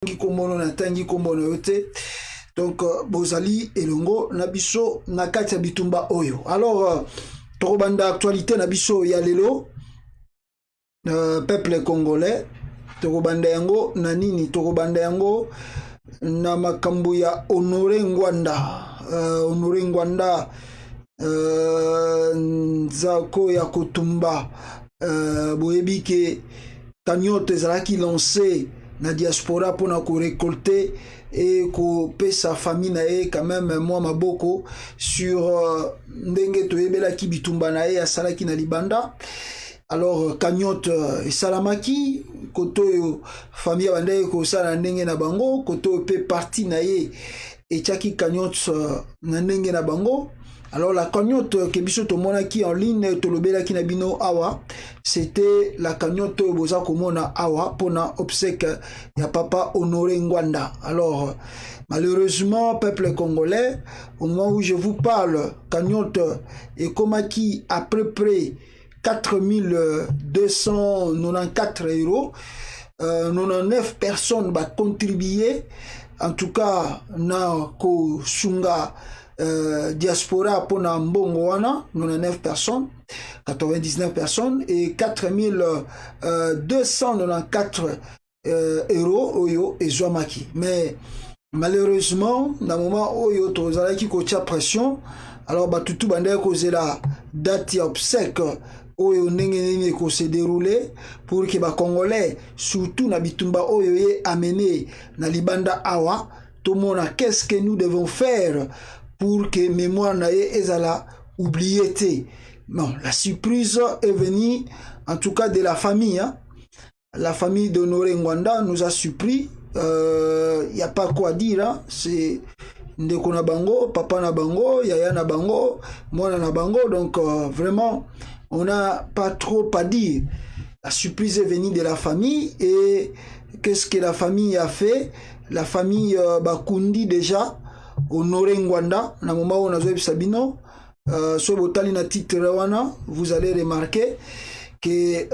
Kombono na tangi kombono yote. Donc bozali elongo na biso na kati ya bitumba oyo. Alors tokobanda actualité na biso ya lelo peuple congolais tokobanda yango na nini tokobanda yango na makambo ya Honoré Ngwanda. Honoré Ngwanda nzako ya kotumba boyebi ke cagnotte ezalaki lancé na diaspora pour na ko récolter et ko pesa famille na ye quand même moi maboko sur ndenge toyebela ki bitumba na ye asalaki na libanda. Alors cagnotte esalamaki koto yo famille bande ko sala ndenge na bango koto pe parti na ye etiaki cagnotte na ndenge na bango. Alors la cagnotte que biso tomonaki en ligne tolobelaki na bino awa, c'était la cagnotte boza komona awa pona obsèque ya papa Honoré Ngwanda. Alors malheureusement peuple congolais, au moment où je vous parle, cagnotte et komaki à peu près 4294 €. 99 personnes ba contribué, en tout cas na ko sunga diaspora pour mbongo wana 99 personnes 99 personnes et 4294 € oyo ezwamaki. Mais malheureusement na moment oyo tozalaki kotia pression, alors batutu bande kozela date ya obsèque oyo ndenge nini ko se dérouler pour que ba congolais surtout na bitumba oyo ye amené na libanda awa tout le monde qu'est-ce que nous devons faire pour que mémoire nae ezala oublié. Bon, la surprise est venue en tout cas de la famille, hein. La famille d'Honoré Ngwanda nous a surpris. Y a pas quoi dire, hein. C'est ndeko na bango, papa na bango, yaya na bango, moi na bango, donc vraiment on n'a pas trop à dire. La surprise est venue de la famille. Et qu'est-ce que la famille a fait? La famille Bakundi déjà Honoré Ngwanda na moment où on a joué Sabino sur botali na titre wana, vous allez remarquer que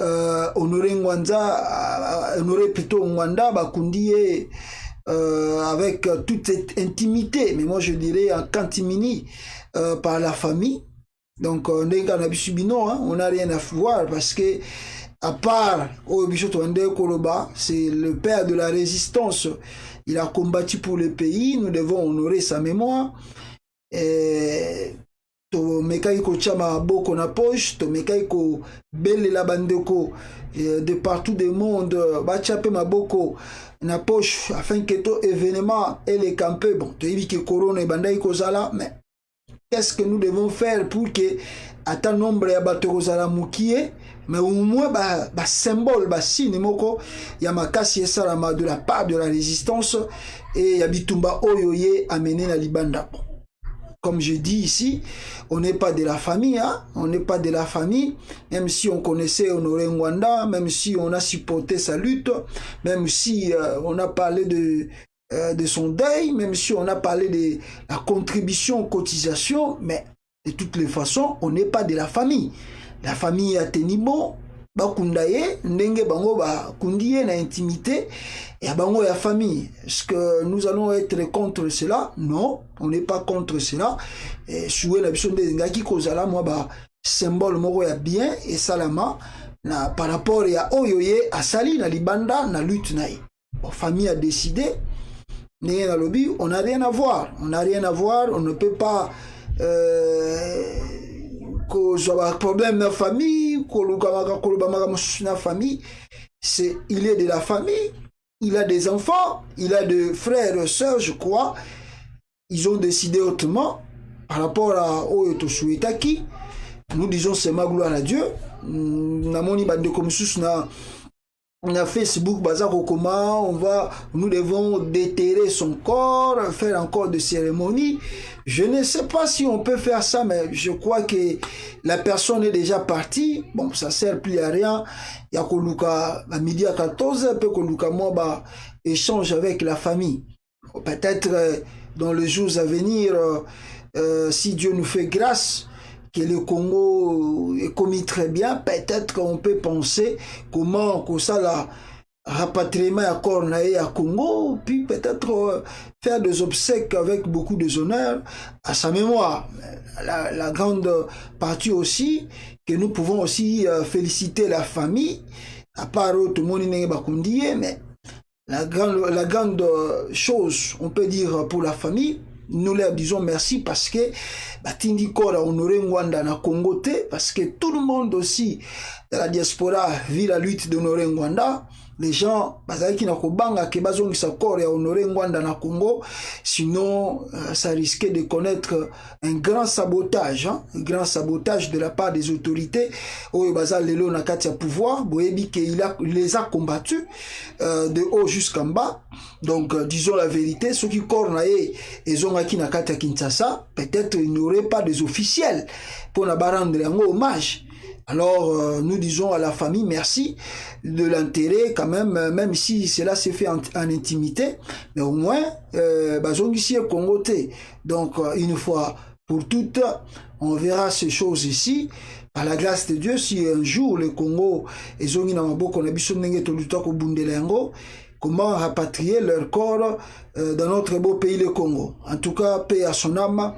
Honoré Ngwanda Honoré plutôt Ngwanda Bakundi avec toute cette intimité, mais moi je dirais en cantimini par la famille. Donc on n'a rien à voir parce que à part Koloba, c'est le père de la résistance. Il a combattu pour le pays, nous devons honorer sa mémoire. To mekai ko chama boko na poche, to mekai ko belle la bandeko de partout du monde, ba chape ma boko na poche afin que tout événement et les campé. Bon, to yebi que corona e bandai ko zala, mais qu'est-ce que nous devons faire pour que à tant nombre ya bato ko zala mukie? Mais au moins ba symbole ba signe moko ya makasi esalama de la part de la résistance et ya bitumba oyo ye amené na libanda. Comme je dis ici, on n'est pas de la famille, hein? On n'est pas de la famille, même si on connaissait Honoré Ngwanda, même si on a supporté sa lutte, même si on a parlé de son deuil, même si on a parlé de la contribution, cotisation, mais de toutes les façons, on n'est pas de la famille. La famille a tenu bon, bakundaye, ndenge bango bakundiye na intimité, et bango ya famille. Est-ce que nous allons être contre cela? Non, on n'est pas contre cela. Et soué la biso ndenge ngaki kozala moi ba symbole moko ya bien et salama na par rapport ya oyoye asali na libanda na lutte na ye. Bon, famille a décidé, ndenge na lobi, on n'a rien à voir. On n'a rien à voir, on ne peut pas que soit problème dans la famille, c'est il est de la famille, il a des enfants, il a des frères et sœurs, je crois. Ils ont décidé autrement par rapport à Oyoto Suitaki. Nous disons c'est ma gloire à Dieu. Namoni bande comme on a Facebook bazar comment nous devons déterrer son corps, faire encore des cérémonies. Je ne sais pas si on peut faire ça, mais je crois que la personne est déjà partie. Bon, ça sert plus à rien. Il y a Koluka à midi à 14, peut Koluka moi échange avec la famille. Peut-être dans les jours à venir, si Dieu nous fait grâce, que le Congo est commis très bien, peut-être qu'on peut penser comment que ça là rapatriement à Cornaé à Congo, puis peut-être faire des obsèques avec beaucoup de honneur à sa mémoire. La grande partie aussi, que nous pouvons aussi féliciter la famille, à part tout le monde n'est pas mais la grande chose, on peut dire pour la famille, nous leur disons merci parce que Tindi Kora honoré Ngwanda na Congo parce que tout le monde aussi de la diaspora vit la lutte d'honorer Ngwanda. Les gens, bazaki na kobanga ke bazongisa corps ya honorer Ngwanda na Congo, sinon ça risquait de connaître un grand sabotage, un grand sabotage de la part des autorités. Oyo bazal lelo na kati ya pouvoir, boyebi ke il les a combattus de haut jusqu'en bas. Donc disons la vérité, ceux qui corps na ye ezongaki na kati ya Kinshasa, peut-être il n'y aurait pas des officiels pour na rendre un hommage. Alors, nous disons à la famille merci de l'intérêt quand même si cela s'est fait en intimité, mais au moins, ici au Congo. Donc, une fois pour toutes, on verra ces choses ici. Par la grâce de Dieu, si un jour le Congo est zongi na maboko na biso ndenge toluta ko bundela yango, comment rapatrier leur corps dans notre beau pays le Congo. En tout cas, paix à son âme.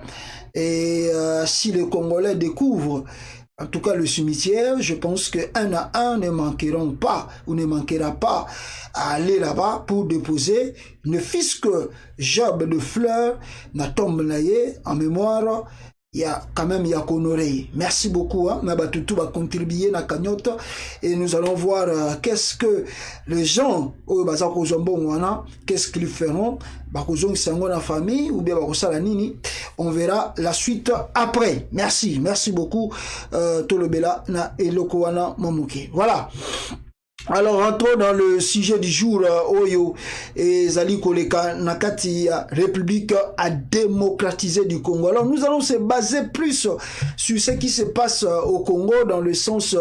Et si les Congolais découvrent en tout cas le cimetière, je pense que un à un ne manqueront pas ou ne manquera pas à aller là-bas pour déposer ne fût-ce que Job de fleurs na tombe naie en mémoire. Il y a quand même Yakonorei. Merci beaucoup. Mabatutu va contribuer na cagnotte et nous allons voir qu'est-ce que les gens au Bazako Zombongwana, qu'est-ce qu'ils feront. Bakozong Sango na famille ou bien Bakosala Nini. On verra la suite après. Merci. Merci beaucoup. Tolobela na Elokowana Mamuke. Voilà. Alors, rentrons dans le sujet du jour, Oyo et Zali Koleka Nakati, République à démocratiser du Congo. Alors, nous allons se baser plus sur ce qui se passe au Congo dans le sens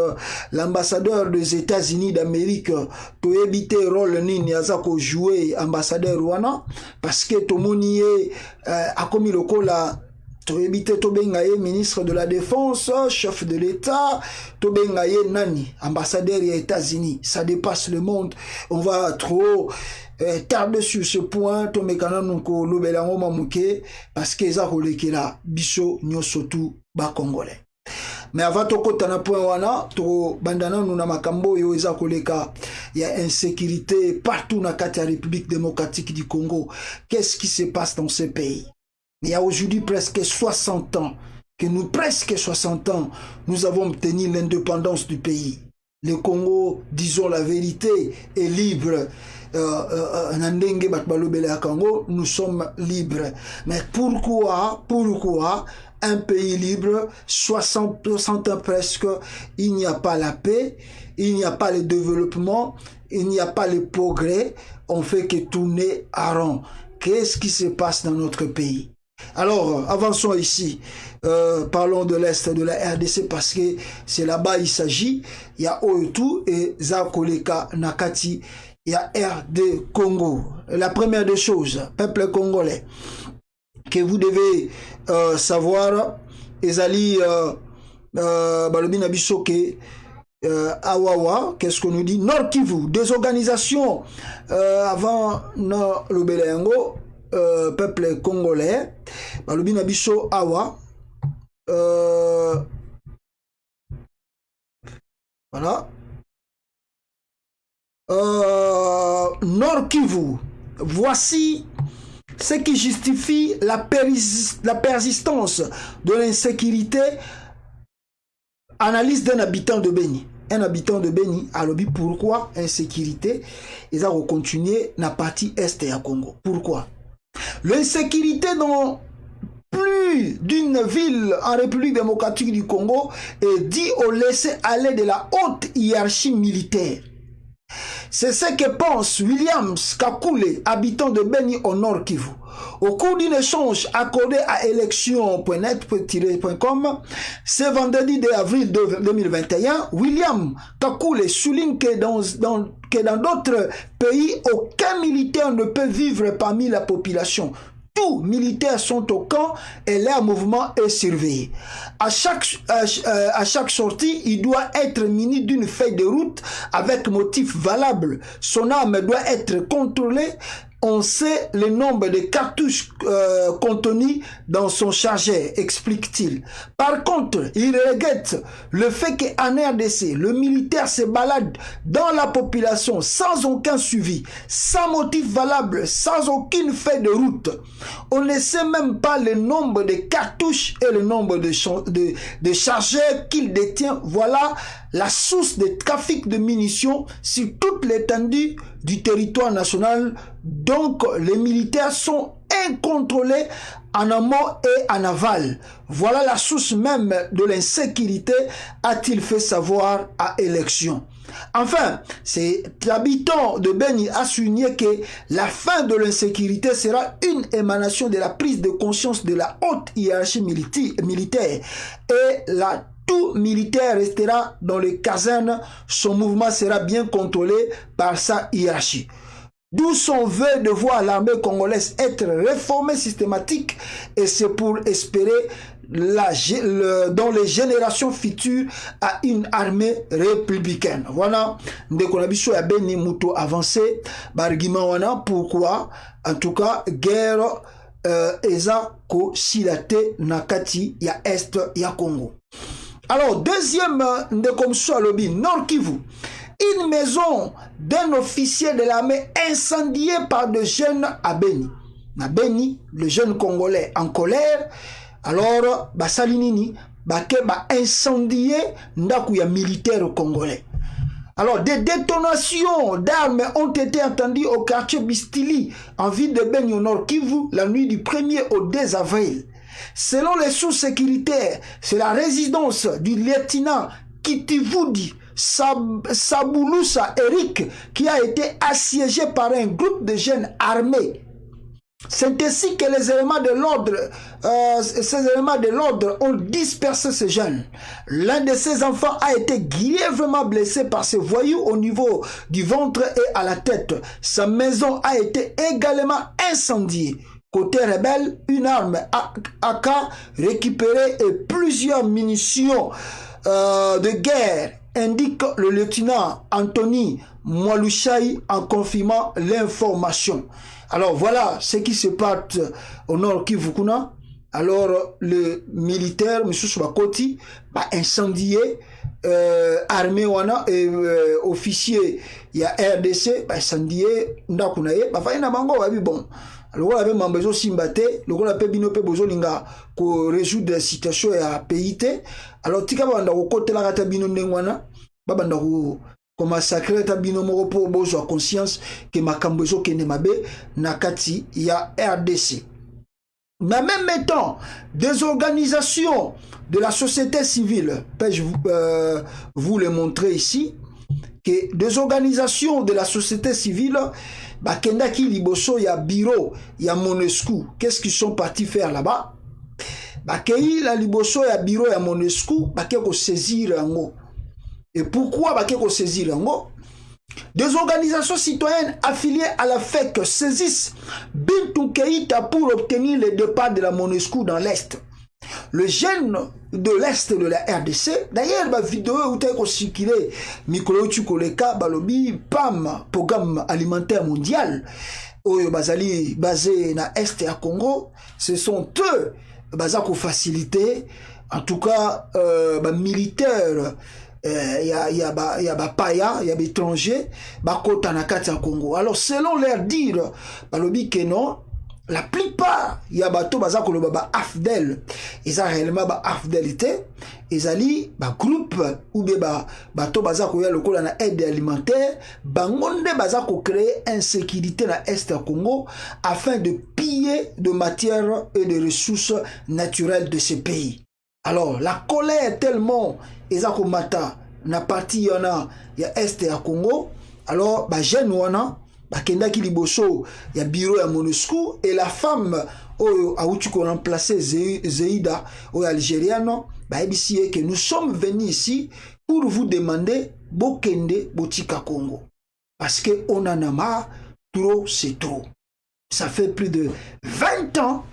l'ambassadeur des États-Unis d'Amérique pour éviter rôle nini azako jouer ambassadeur Rwanda parce que Tomoni a commis le col à Toebite Tobengaye, ministre de la Défense, chef de l'État, Tobengaye Nani, ambassadeur des États-Unis. Ça dépasse le monde. On va trop tarder sur ce point. Tomekana nunko lobelango mamuke parce que za kolekela biso nyosotu ba Congolais. Mais avant de kota na point wana, to bandana nuna makambo yo eza koleka. Il y a insécurité partout na kati ya République démocratique du Congo. Qu'est-ce qui se passe dans ce pays? Il y a aujourd'hui presque 60 ans, nous avons obtenu l'indépendance du pays. Le Congo, disons la vérité, est libre. Nous sommes libres. Mais pourquoi un pays libre, 60 ans presque, il n'y a pas la paix, il n'y a pas le développement, il n'y a pas le progrès, on fait que tourner à rond. Qu'est-ce qui se passe dans notre pays? Alors, avançons ici, parlons de l'Est de la RDC parce que c'est là-bas il s'agit, il y a Oyotu et Zakoleka Nakati, il y a RD Congo. La première des choses, peuple congolais, que vous devez savoir, Ezali Balobina Bisoke, Awawa, qu'est-ce qu'on nous dit? Nord Kivu, des organisations avant le Belengo, peuple congolais, Balobina Biso Awa, voilà, Nord Kivu, voici ce qui justifie la persistance de l'insécurité. Analyse d'un habitant de Beni. Un habitant de Beni a lobby pourquoi insécurité. Ils ont continué la partie est et à Congo. Pourquoi? L'insécurité dans plus d'une ville en République démocratique du Congo est due au laisser-aller de la haute hiérarchie militaire. C'est ce que pense Williams Kakule, habitant de Beni au Nord Kivu. Au cours d'un échange accordé à élection.net.com, ce vendredi 2 avril 2021, William Kakule souligne que dans d'autres pays, aucun militaire ne peut vivre parmi la population. Tout tous militaires sont au camp et leur mouvement est surveillé. À chaque sortie, il doit être muni d'une feuille de route avec motif valable. Son arme doit être contrôlée. On sait le nombre de cartouches contenues dans son chargeur, explique-t-il. Par contre, il regrette le fait qu'en RDC, le militaire se balade dans la population sans aucun suivi, sans motif valable, sans aucune feuille de route. On ne sait même pas le nombre de cartouches et le nombre de chargeurs qu'il détient. Voilà la source de trafic de munitions sur toute l'étendue du territoire national. Donc, les militaires sont incontrôlés en amont et en aval. Voilà la source même de l'insécurité, a-t-il fait savoir à Élection. Enfin, cet habitant de Beni a souligné que la fin de l'insécurité sera une émanation de la prise de conscience de la haute hiérarchie militaire et tout militaire restera dans les casernes, son mouvement sera bien contrôlé par sa hiérarchie. D'où son vœu de voir l'armée congolaise être réformée systématique, et c'est pour espérer dans les générations futures à une armée républicaine. Voilà, ndeko na biso ya Beni muto avancé, bargument wana pourquoi en tout cas guerre eza ko silate na kati ya est ya Congo. Alors, deuxième ndeko mso alobi, Nord Kivu. Une maison d'un officier de l'armée incendiée par des jeunes à Beni. Na Beni, le jeune Congolais en colère. Alors, Salinini, incendié ndaku ya militaire congolais. Alors, des détonations d'armes ont été entendues au quartier Bistili, en ville de Beni au Nord Kivu, la nuit du 1er au 2 avril. Selon les sources sécuritaires, c'est la résidence du lieutenant Kitivoudi Saboulousa Eric qui a été assiégée par un groupe de jeunes armés. C'est ainsi que les éléments de l'ordre, ont dispersé ces jeunes. L'un de ces enfants a été grièvement blessé par ces voyous au niveau du ventre et à la tête. Sa maison a été également incendiée. Côté rebelle, une arme AK récupérée et plusieurs munitions de guerre, indique le lieutenant Anthony Mwalushai en confirmant l'information. Alors voilà ce qui se passe au Nord Kivu. Alors le militaire, M. Soubakoti, incendié, armé wana et officier, il y a RDC, incendié, ndakunaye, na bango wabi bon. Alors on avait mambezo simbate, le gros appel binope bozo linga ko résoudre la situation ya PIT. Alors tika banda ko côté la rata bino ndengwana, banda ko massacrer ta bino moko po bozo conscience que makambezo kene mabe nakati ya RDC. Mais même temps, des organisations de la société civile, je vous le montrer ici, que des organisations de la société civile, Kendaki liboso ya bureau ya MONUSCO, qu'est-ce qu'ils sont partis faire là-bas? Kei la liboso ya bureau ya MONUSCO, ko saisir yango. Et pourquoi ko saisir yango? Des organisations citoyennes affiliées à la FEC saisissent Bintou Keïta pour obtenir le départ de la MONUSCO dans l'Est. Le jeune de l'Est de la RDC, d'ailleurs, la vidéo où tu as circulé, Mikolo Tukoleka, Balobi, PAM, Programme Alimentaire Mondial, Oyo Bazali, basé dans l'Est et à Congo, ce sont eux, qui facilité, en tout cas, militaires, il y a paya, il y a étrangers, kota na kati ya Congo. Alors, selon leur dire, Balobi que non, la plupart, il y a bateau baza koloba ba afdel, ils ont réellement ba afdelité, ils allient ba groupe ou bien bateau baza koya lokola na aide alimentaire, bangonde baza ko créer insécurité na est à Congo afin de piller de matières et de ressources naturelles de ce pays. Alors la colère est tellement ezako mata na partie yana ya est à Congo, alors ba jeune wana Kendaki liboso ya bureau ya MONUSCO et la femme oyo auti ko remplacer Zeida au algérienne ebisi que nous sommes venus ici pour vous demander bokende botika Congo parce que on en a marre, trop c'est trop. ça fait plus de 20 ans.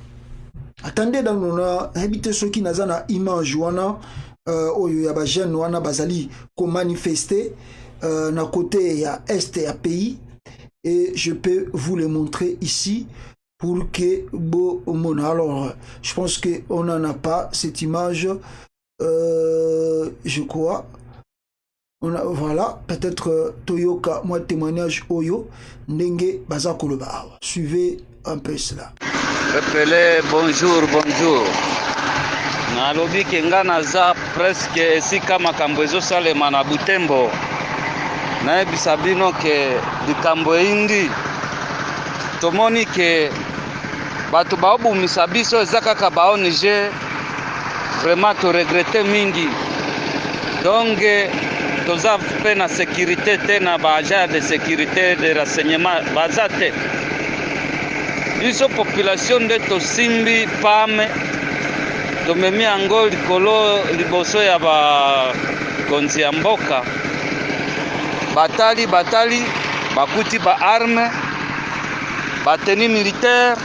Attendez, dans nos habité ceux qui n'ont pas image wana oyo ya ba jeune wana bazali ko manifester na côté ya est ya pays et je peux vous le montrer ici pour que beau mona. Alors je pense que on n'en a pas cette image je crois. Voilà, peut-être Toyoka, moi témoignage Oyo, Ndenge Baza Koloba. Suivez un peu cela. Pepele, bonjour, bonjour. Nalobi kenga naza presque esika makambo ezosalema na Butembo. Nayebisa bino ke likambo indi tomoni ke bato baobumisa biso eza kaka ba ONG. Vraiment to regrette mingi. Donc toza pe na sécurité te na ba agent de sécurité de renseignement baza te. Biso population de tosimbi pame tomemi yango likolo liboso ya ba konzi ya mboka batali bakuti ba arme bateni militaire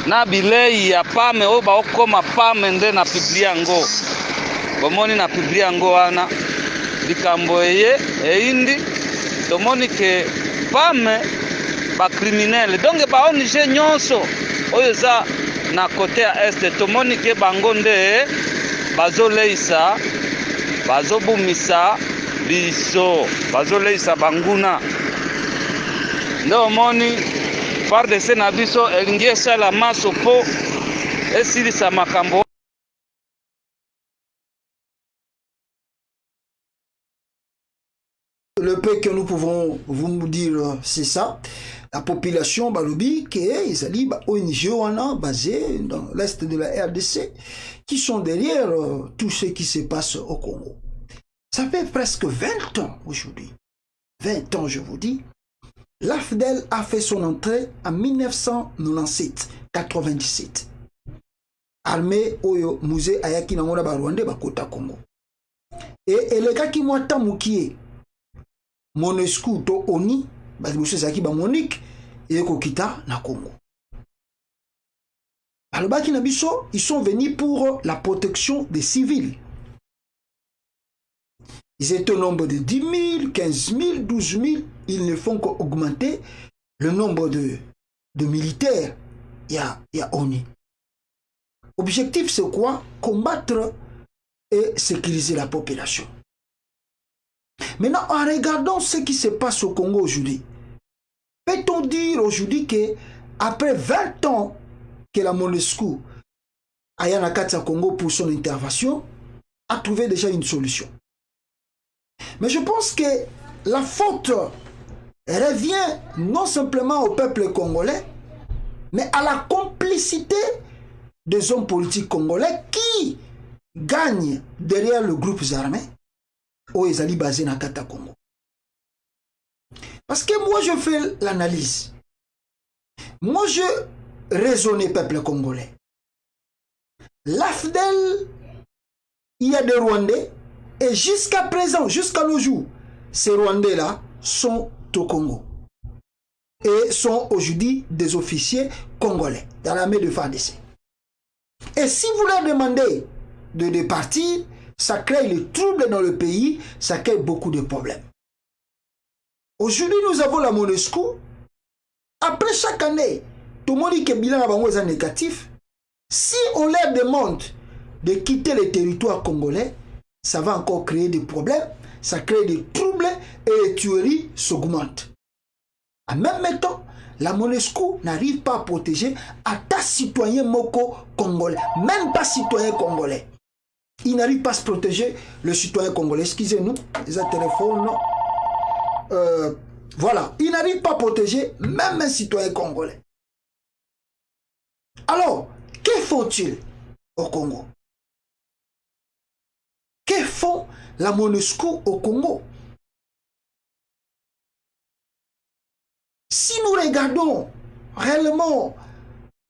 na bilei ya pame oyo baokoma pame nde na publie yango bomoni na publie yango wana likambo eye eindi tomoni ke pame bacriminele donc ba ONG nyonso oyo eza na kote ya este tomoni ke bango nde bazoleisa bazobumisa biso bazoleisa banguna nde omoni FARDC na biso elingi esala maso po esilisa makambo. Le peu que nous pouvons vous dire, c'est ça. La population balobi qui est ONG basée dans l'est de la RDC qui sont derrière tout ce qui se passe au Congo. Ça fait presque 20 ans aujourd'hui. 20 ans, je vous dis. L'AFDEL a fait son entrée en 1997. Armée Oyo Musée Ayaki Namona Barwande Bakota Congo. Et le gars qui m'a tamukié Monesco to Oni, Zaki Monique et Kokita na Congo. Alobaki Nabiso, ils sont venus pour la protection des civils. Ils étaient au nombre de 10 000, 15 000, 12 000. Ils ne font qu'augmenter le nombre de militaires. Il y a ONI. Objectif, c'est quoi? Combattre et sécuriser la population. Maintenant, en regardant ce qui se passe au Congo aujourd'hui, peut-on dire aujourd'hui qu'après 20 ans que la MONUSCO a Yanakatsa Congo pour son intervention, a trouvé déjà une solution? Mais je pense que la faute revient non simplement au peuple congolais, mais à la complicité des hommes politiques congolais qui gagnent derrière le groupe armé au Ezali basé dans Kata Congo. Parce que moi je fais l'analyse. Moi je raisonne peuple congolais. L'AFDEL, il y a des Rwandais. Et jusqu'à présent, jusqu'à nos jours, ces Rwandais-là sont au Congo. Et sont aujourd'hui des officiers congolais dans l'armée de FARDC. Et si vous leur demandez de partir, ça crée le trouble dans le pays, ça crée beaucoup de problèmes. Aujourd'hui, nous avons la MONUSCO. Après chaque année, tout le monde dit que le bilan est négatif. Si on leur demande de quitter le territoire congolais, ça va encore créer des problèmes, ça crée des troubles et les tueries s'augmentent. En même temps, la MONUSCO n'arrive pas à protéger à ta citoyen moko congolais, même pas citoyen congolais. Il n'arrive pas à se protéger le citoyen congolais. Excusez-nous, les téléphones. Voilà, il n'arrive pas à protéger même un citoyen congolais. Alors, que font-ils au Congo? Que font la MONUSCO au Congo? Si nous regardons réellement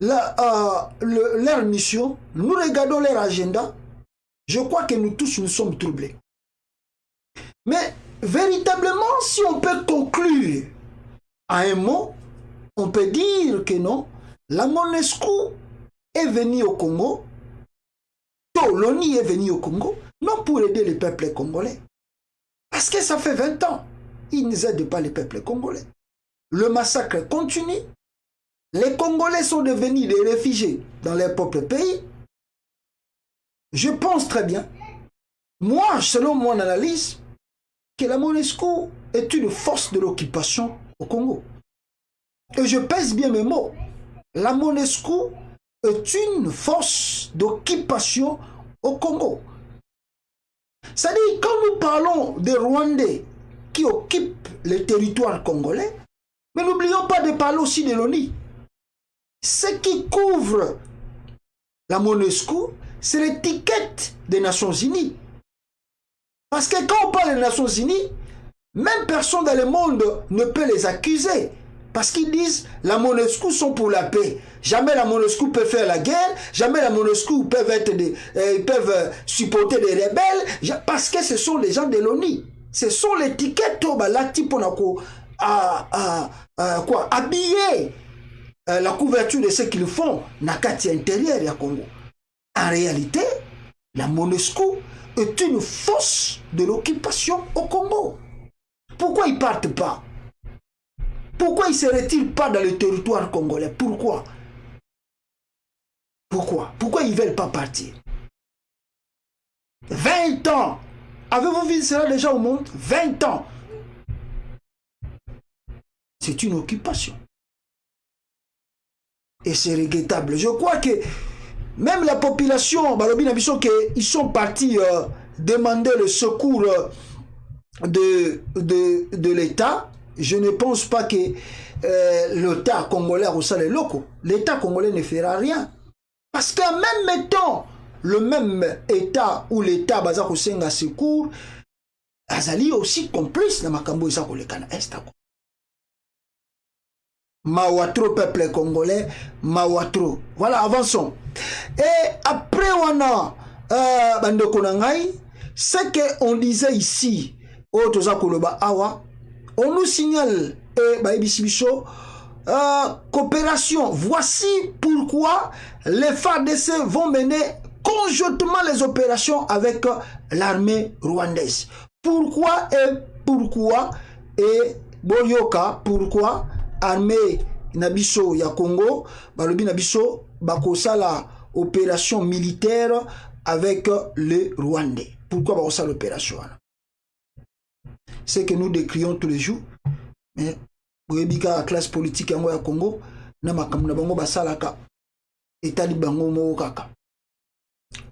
leur mission, nous regardons leur agenda, je crois que nous tous nous sommes troublés. Mais véritablement, si on peut conclure à un mot, on peut dire que non, la MONUSCO est venue au Congo, l'ONU est venue au Congo, non pour aider les peuples congolais. Parce que ça fait 20 ans, ils ne aident pas les peuples congolais. Le massacre continue. Les Congolais sont devenus des réfugiés dans leur propre pays. Je pense très bien, moi, selon mon analyse, que la MONUSCO est une force de l'occupation au Congo. Et je pèse bien mes mots. La MONUSCO est une force d'occupation au Congo. C'est-à-dire, quand nous parlons des Rwandais qui occupent le territoire congolais, mais n'oublions pas de parler aussi de l'ONU. Ce qui couvre la MONUSCO, c'est l'étiquette des Nations Unies. Parce que quand on parle des Nations Unies, même personne dans le monde ne peut les accuser. Parce qu'ils disent la MONUSCO sont pour la paix. Jamais la MONUSCO peut faire la guerre. Jamais la MONUSCO peuvent supporter des rebelles. Parce que ce sont les gens de l'ONU. Ce sont l'étiquette habiller la couverture de ce qu'ils font dans le quartier intérieur du Congo. En réalité, la MONUSCO est une force de l'occupation au Congo. Pourquoi ils ne partent pas? Pourquoi ils ne se retirent pas dans le territoire congolais? Pourquoi? Pourquoi ils ne veulent pas partir? 20 ans. Avez-vous vu cela déjà au monde? 20 ans. C'est une occupation. Et c'est regrettable. Je crois que même la population, ils sont partis demander le secours de l'État. Je ne pense pas que l'État congolais a les locaux. L'État congolais ne fera rien. Parce qu'en même temps, le même État où l'État baza kosenga secours, azali aussi complice na makambo isa kolekana est. Mawatro peuple congolais, Mawatro. Voilà, avançons. Et après wana bandeko na ngai, ce qu'on disait ici, on nous signale coopération. Voici pourquoi les FARDC vont mener conjointement les opérations avec l'armée rwandaise. Pourquoi Boyoka, pourquoi armée Nabiso ya Congo, balobi Nabiso bakosala opération militaire avec les Rwandais. Pourquoi bakosala l'opération? C'est que nous décrions tous les jours. Mais boyebika la classe politique yango ya Congo na makambo na bango basalaka etali bango moko kaka.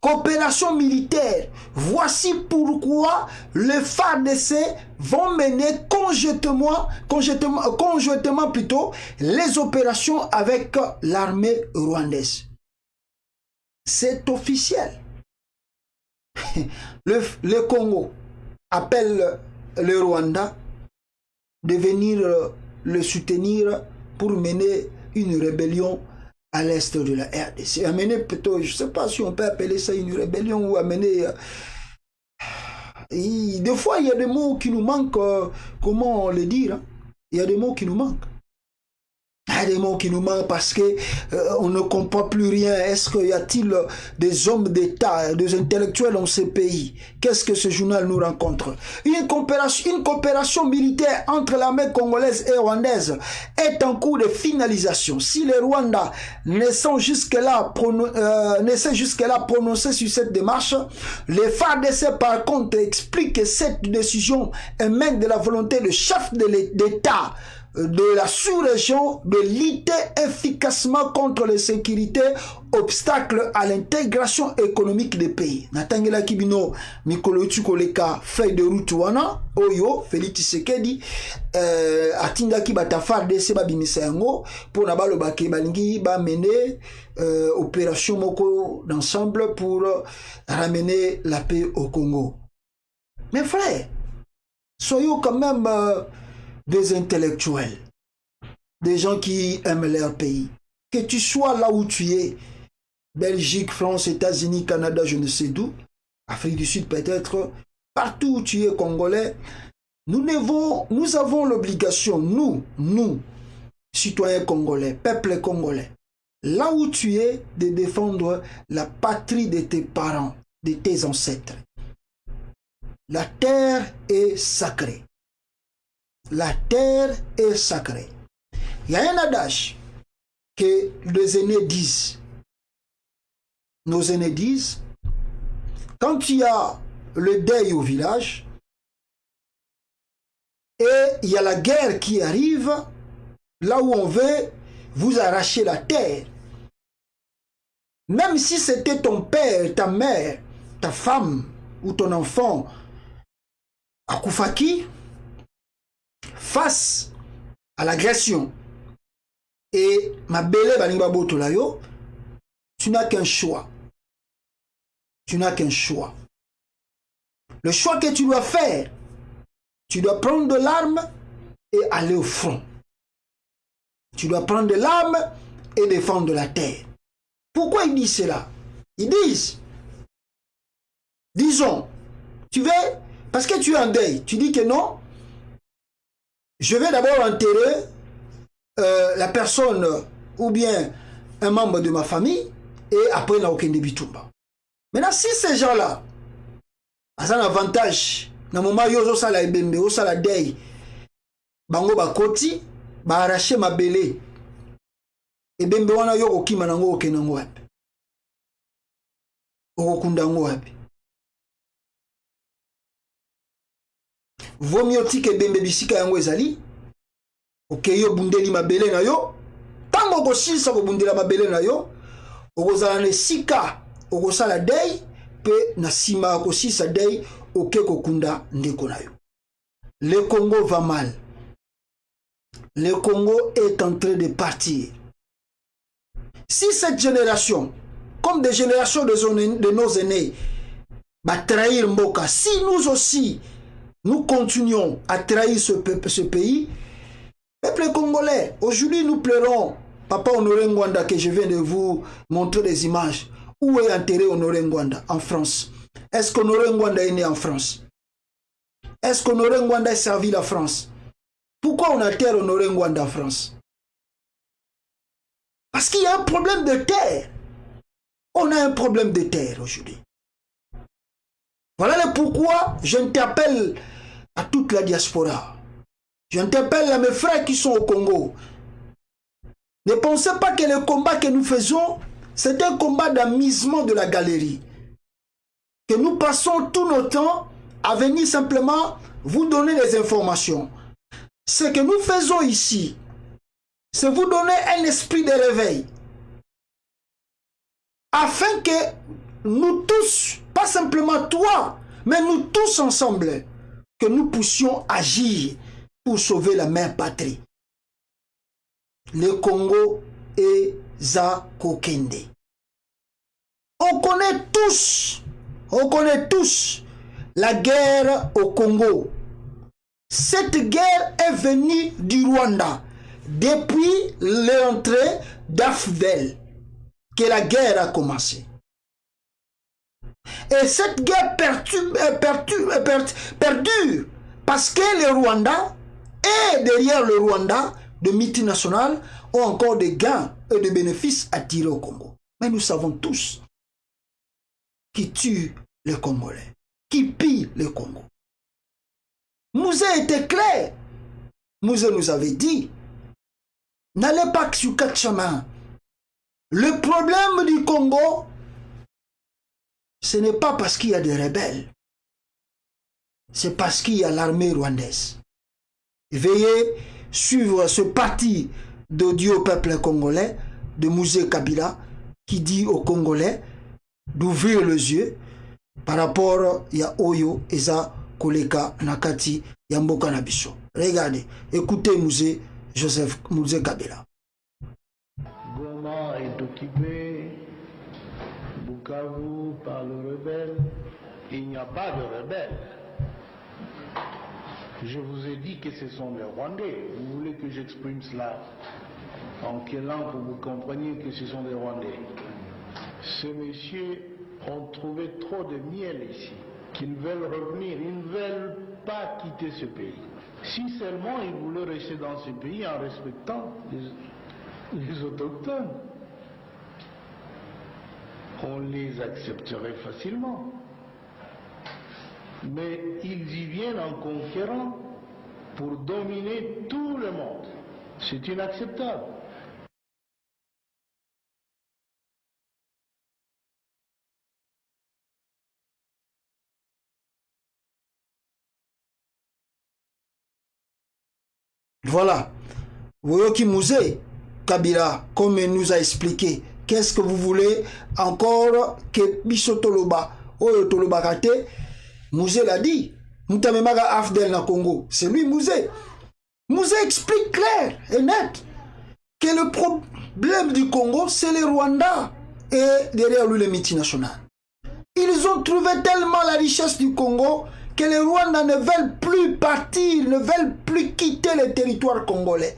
Coopération militaire. Voici pourquoi les FARDC vont mener conjointement plutôt les opérations avec l'armée rwandaise. C'est officiel. Le Congo appelle le Rwanda de venir le soutenir pour mener une rébellion à l'est de la RDC. Amener plutôt, je ne sais pas si on peut appeler ça une rébellion ou amener... Des fois, il y a des mots qui nous manquent, comment le dire, hein? Il y a des mots qui nous manquent. Il y a des mots qui nous manquent parce que on ne comprend plus rien. Est-ce qu'il y a-t-il des hommes d'État, des intellectuels dans ces pays? Qu'est-ce que ce journal nous rencontre? Une coopération militaire entre l'armée congolaise et rwandaise est en cours de finalisation. Si le Rwanda ne sont jusque-là prononcés sur cette démarche, les FARDC par contre expliquent que cette décision émane de la volonté du chef de l'État de la sous-région de lutter efficacement contre les sécurités, obstacles à l'intégration économique des pays. Natangela Kibino, Mikolo Tsukoleka, feuille de route wana, Oyo, Félix Tshisekedi, Atinda Kibata FARDC babimisa yango, pour nabalo bake balingi ba mener opération moko d'ensemble pour ramener la paix au Congo. Mes frères, soyons quand même des intellectuels, des gens qui aiment leur pays. Que tu sois là où tu es, Belgique, France, États-Unis, Canada, je ne sais d'où, Afrique du Sud peut-être, partout où tu es Congolais, nous avons l'obligation, nous, citoyen congolais, peuple congolais, là où tu es, de défendre la patrie de tes parents, de tes ancêtres. La terre est sacrée. La terre est sacrée. Il y a un adage que les aînés disent. Nos aînés disent, quand il y a le deuil au village et il y a la guerre qui arrive, là où on veut vous arracher la terre, même si c'était ton père, ta mère, ta femme ou ton enfant, Akufaki, face à l'agression et Mabele Balinga Botolayo, tu n'as qu'un choix. Tu n'as qu'un choix. Le choix que tu dois faire, tu dois prendre de l'arme et aller au front. Tu dois prendre de l'arme et défendre la terre. Pourquoi ils disent cela? Ils disent, disons, tu veux, parce que tu es en deuil, tu dis que non, je vais d'abord enterrer la personne ou bien un membre de ma famille et après na okende bitumba. Maintenant, si ces gens-là ont un avantage, na moment yo sala ebembe, yo sala deuil, bango bakoti, ba arracher mabele. Ebembe wana yo okima nango okena ngo wapi? Okunda ngo wapi? Vomioti ke bembe bisika yango ezali, okeyo bundeli mabele na yo, tango kosilisa kobundela mabele na yo, okozala na sika okosala deuil pe na sima kosilisa deuil oke kokunda ndeko na yo. Le Congo va mal. Le Congo est en train de partir. Si cette génération, comme des générations de nos aînés, va trahir Mboka, si nous aussi nous continuons à trahir ce pays, peuple congolais, aujourd'hui nous pleurons Papa Honoré Ngwanda que je viens de vous montrer des images. Où est enterré Honoré Ngwanda? En France. Est-ce qu'Honoré Ngwanda est né en France? Est-ce qu'Honoré Ngwanda a servi la France? Pourquoi on enterre Honoré Ngwanda en France? Parce qu'il y a un problème de terre. On a un problème de terre aujourd'hui. Voilà le pourquoi j'interpelle à toute la diaspora. J'interpelle à mes frères qui sont au Congo. Ne pensez pas que le combat que nous faisons, c'est un combat d'amusement de la galerie. Que nous passons tout notre temps à venir simplement vous donner des informations. Ce que nous faisons ici, c'est vous donner un esprit de réveil. Afin que nous tous, pas simplement toi, mais nous tous ensemble, que nous puissions agir pour sauver la mère patrie. Le Congo et Zakokende. On connaît tous la guerre au Congo. Cette guerre est venue du Rwanda depuis l'entrée d'Afdel que la guerre a commencé. Et cette guerre perdure parce que le Rwanda et derrière le Rwanda, de multinationales ont encore des gains et des bénéfices à tirer au Congo. Mais nous savons tous qui tue les Congolais, qui pille le Congo. Mouzé était clair. Mouzé nous avait dit, n'allez pas sur quatre chemins. Le problème du Congo, ce n'est pas parce qu'il y a des rebelles. C'est parce qu'il y a l'armée rwandaise. Veuillez suivre ce parti d'audio au peuple congolais, de Mouzé Kabila, qui dit aux Congolais d'ouvrir les yeux par rapport à Oyo, Eza, Koleka, Nakati, Yamboka Nabiso. Regardez, écoutez Mouzé Kabila. Goma est occupé, Bukavu par le rebelle. Il n'y a pas de rebelle. Je vous ai dit que ce sont les Rwandais. Vous voulez que j'exprime cela en quelle langue pour que vous compreniez que ce sont des Rwandais? Ces messieurs ont trouvé trop de miel ici, qu'ils veulent revenir. Ils ne veulent pas quitter ce pays. Si seulement ils voulaient rester dans ce pays en respectant les autochtones, on les accepterait facilement. Mais ils y viennent en conquérant pour dominer tout le monde. C'est inacceptable. Voilà. Woyoki Mouzé, Kabila, comme il nous a expliqué, qu'est-ce que vous voulez encore que Bissotoloba, Oyo Toloba Kate, Mouzé l'a dit. Moutamemaga Afdel na Congo. C'est lui Mouzé. Mouzé explique clair et net que le problème du Congo, c'est le Rwanda et derrière lui les multinationales. Ils ont trouvé tellement la richesse du Congo que les Rwandais ne veulent plus partir, ne veulent plus quitter le territoire congolais.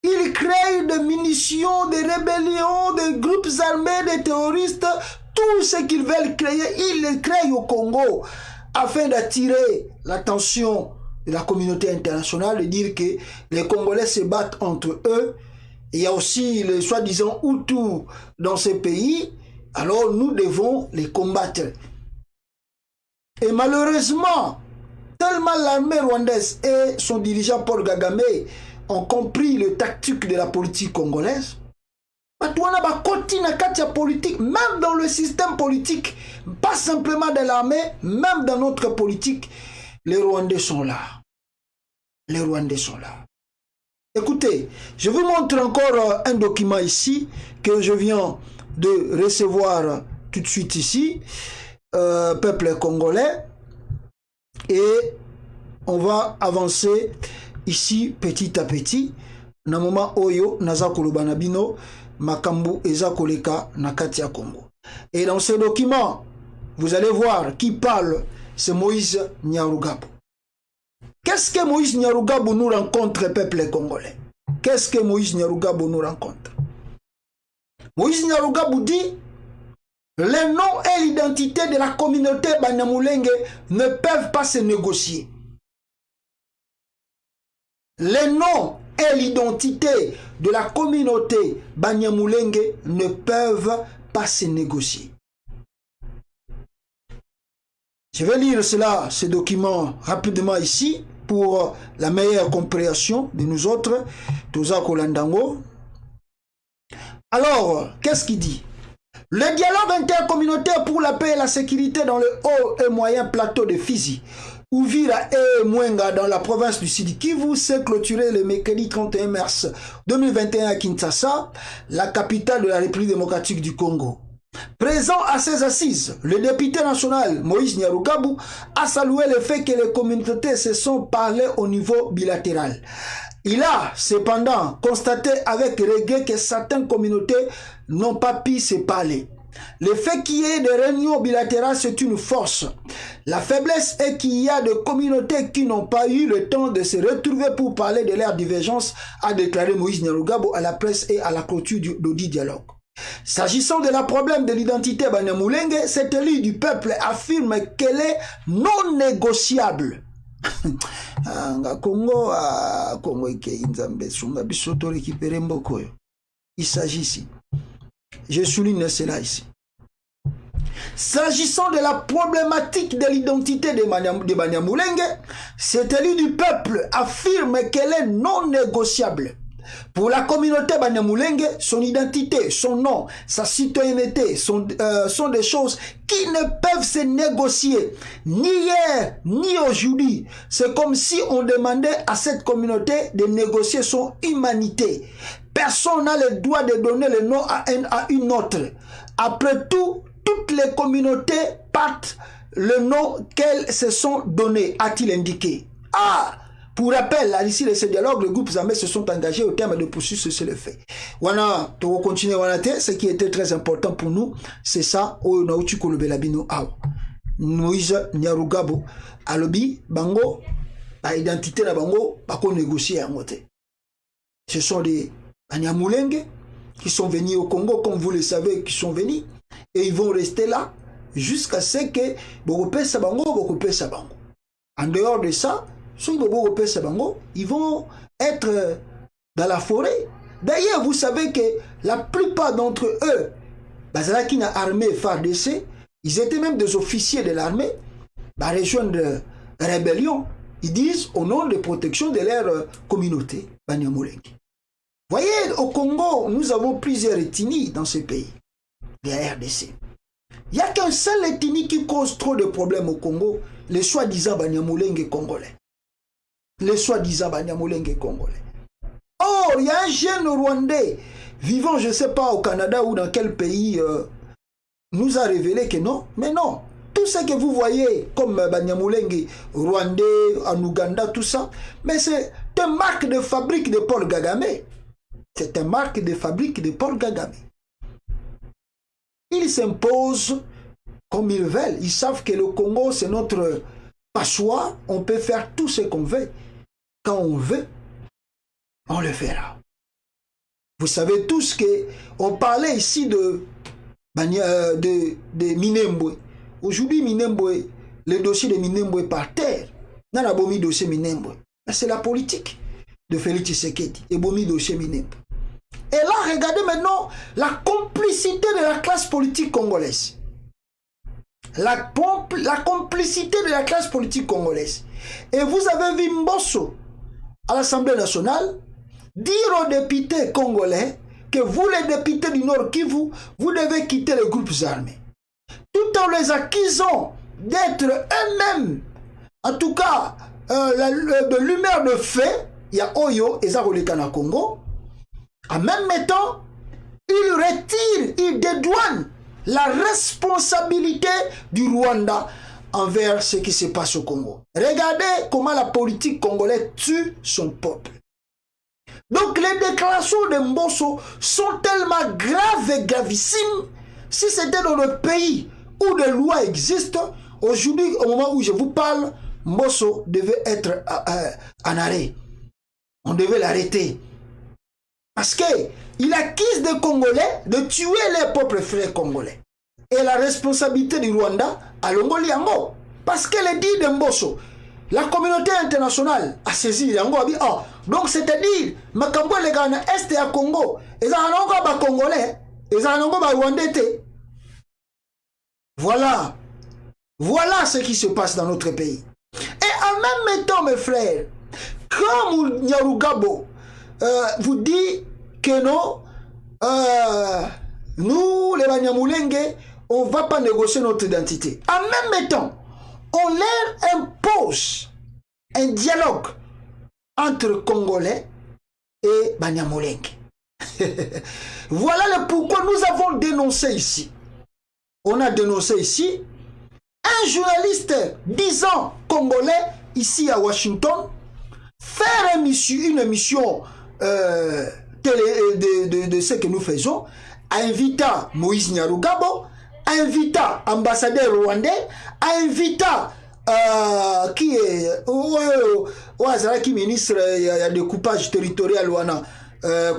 Ils créent des munitions, des rébellions, des groupes armés, des terroristes, tout ce qu'ils veulent créer, ils le créent au Congo afin d'attirer l'attention de la communauté internationale et dire que les Congolais se battent entre eux. Il y a aussi les soi-disant Hutus dans ces pays, alors nous devons les combattre. Et malheureusement, tellement l'armée rwandaise et son dirigeant Paul Kagame ont compris le tactique de la politique congolaise, politique, même dans le système politique, pas simplement de l'armée, même dans notre politique, les Rwandais sont là. Les Rwandais sont là. Écoutez, je vous montre encore un document ici que je viens de recevoir tout de suite ici. Peuple congolais, et on va avancer ici petit à petit. Na moment oyo naza koloba na bino makambu eza koleka na kati ya Congo. Et dans ce document, vous allez voir qui parle, c'est Moïse Nyarugabo. Qu'est-ce que Moïse Nyarugabo nous rencontre, peuple congolais? Qu'est-ce que Moïse Nyarugabo nous rencontre? Moïse Nyarugabo dit: le nom et l'identité de la communauté Banyamulenge ne peuvent pas se négocier. Le nom et l'identité de la communauté Banyamulenge ne peuvent pas se négocier. Je vais lire cela, ce document rapidement ici pour la meilleure compréhension de nous autres, Toza Kolandango. Alors, qu'est-ce qu'il dit? Le dialogue intercommunautaire pour la paix et la sécurité dans le haut et moyen plateau de Fizi, Uvira et Mwenga dans la province du Sud Kivu s'est clôturé le mercredi 31 mars 2021 à Kinshasa, la capitale de la République démocratique du Congo. Présent à ces assises, le député national Moïse Nyarugabo a salué le fait que les communautés se sont parlé au niveau bilatéral. Il a cependant constaté avec regret que certaines communautés n'ont pas pu se parler. Le fait qu'il y ait des réunions bilatérales, c'est une force. La faiblesse est qu'il y a des communautés qui n'ont pas eu le temps de se retrouver pour parler de leurs divergences, a déclaré Moïse Nyarugabo à la presse et à la clôture du dialogue. S'agissant de la problème de l'identité Banyamulenge, cet élu du peuple affirme qu'elle est non négociable. Il s'agit ici. Je souligne cela ici. S'agissant de la problématique de l'identité de Banyamulenge, cet élu du peuple affirme qu'elle est non négociable. Pour la communauté Banyamulenge, son identité, son nom, sa citoyenneté sont des choses qui ne peuvent se négocier ni hier ni aujourd'hui. C'est comme si on demandait à cette communauté de négocier son humanité. Personne n'a le droit de donner le nom à une autre. Après tout, toutes les communautés partent le nom qu'elles se sont donné, a-t-il indiqué. Pour rappel, à l'issue de ce dialogue, les groupes armés se sont engagés au terme de poursuivre ce le fait. Wana, to continuer ce qui était très important pour nous, c'est ça, Moïse Nyarugabo, alobi, bango, la identité de bango, pas qu'on négocie à moitié. Ce sont des Banyamulenge qui sont venus au Congo, comme vous le savez, qui sont venus, et ils vont rester là jusqu'à ce que Bokopé Sabango. En dehors de ça, ils vont être dans la forêt. D'ailleurs, vous savez que la plupart d'entre eux, qui n'a armée FARDC, ils étaient même des officiers de l'armée, rejoindre la rébellion. Ils disent au nom de protection de leur communauté, Banyamulenge. Voyez, au Congo, nous avons plusieurs ethnies dans ce pays, les RDC. Il n'y a qu'un seul ethnie qui cause trop de problèmes au Congo, les soi-disant Banyamulenge congolais. Les soi-disant Banyamulenge congolais. Or, il y a un jeune Rwandais vivant, je ne sais pas, au Canada ou dans quel pays, nous a révélé que non. Mais non, tout ce que vous voyez comme Banyamulenge, Rwandais, en Ouganda, tout ça, mais c'est une marque de fabrique de Paul Kagame. C'est une marque de fabrique de Paul Kagame. Ils s'imposent comme ils veulent. Ils savent que le Congo, c'est notre passoire. On peut faire tout ce qu'on veut. Quand on veut, on le fera. Vous savez tous qu'on parlait ici de Minembwe. Aujourd'hui, Minembwe, le dossier de Minembwe est par terre. Dans la bomi dossier Minembwe. C'est la politique de Félix Tshisekedi. Et bomi dossier Minembwe. Et là, regardez maintenant la complicité de la classe politique congolaise. La complicité de la classe politique congolaise. Et vous avez vu Mbosso à l'Assemblée nationale dire aux députés congolais que vous, les députés du Nord Kivu, vous devez quitter les groupes armés. Tout en les accusant d'être eux-mêmes, en tout cas, de l'humeur de fait, il y a Oyo et Zarolekana Congo. En même temps, il retire, il dédouane la responsabilité du Rwanda envers ce qui se passe au Congo. Regardez comment la politique congolaise tue son peuple. Donc les déclarations de Mbosso sont tellement graves et gravissimes. Si c'était dans le pays où des lois existent, aujourd'hui, au moment où je vous parle, Mbosso devait être en arrêt. On devait l'arrêter. Parce qu'il accuse des Congolais de tuer les peuples frères congolais. Et la responsabilité du Rwanda à Longoliango. Parce qu'elle dit de Mbosso, la communauté internationale a saisi Yango a dit, oh, donc c'est-à-dire, Makambo les Ghana Est et à Congo, ils ont un Congolais, ils ont un Rwandais. Voilà. Voilà ce qui se passe dans notre pays. Et en même temps, mes frères, comme Nyarugabo vous dit que non, nous, les Banyamulenge, on ne va pas négocier notre identité. En même temps, on leur impose un dialogue entre Congolais et Banyamulenge. Voilà le pourquoi nous avons dénoncé ici. On a dénoncé ici un journaliste disant Congolais ici à Washington faire une émission de ce que nous faisons, invita Moïse Nyarugabo, invita ambassadeur rwandais, invita qui est qui ministre il y a découpage territorial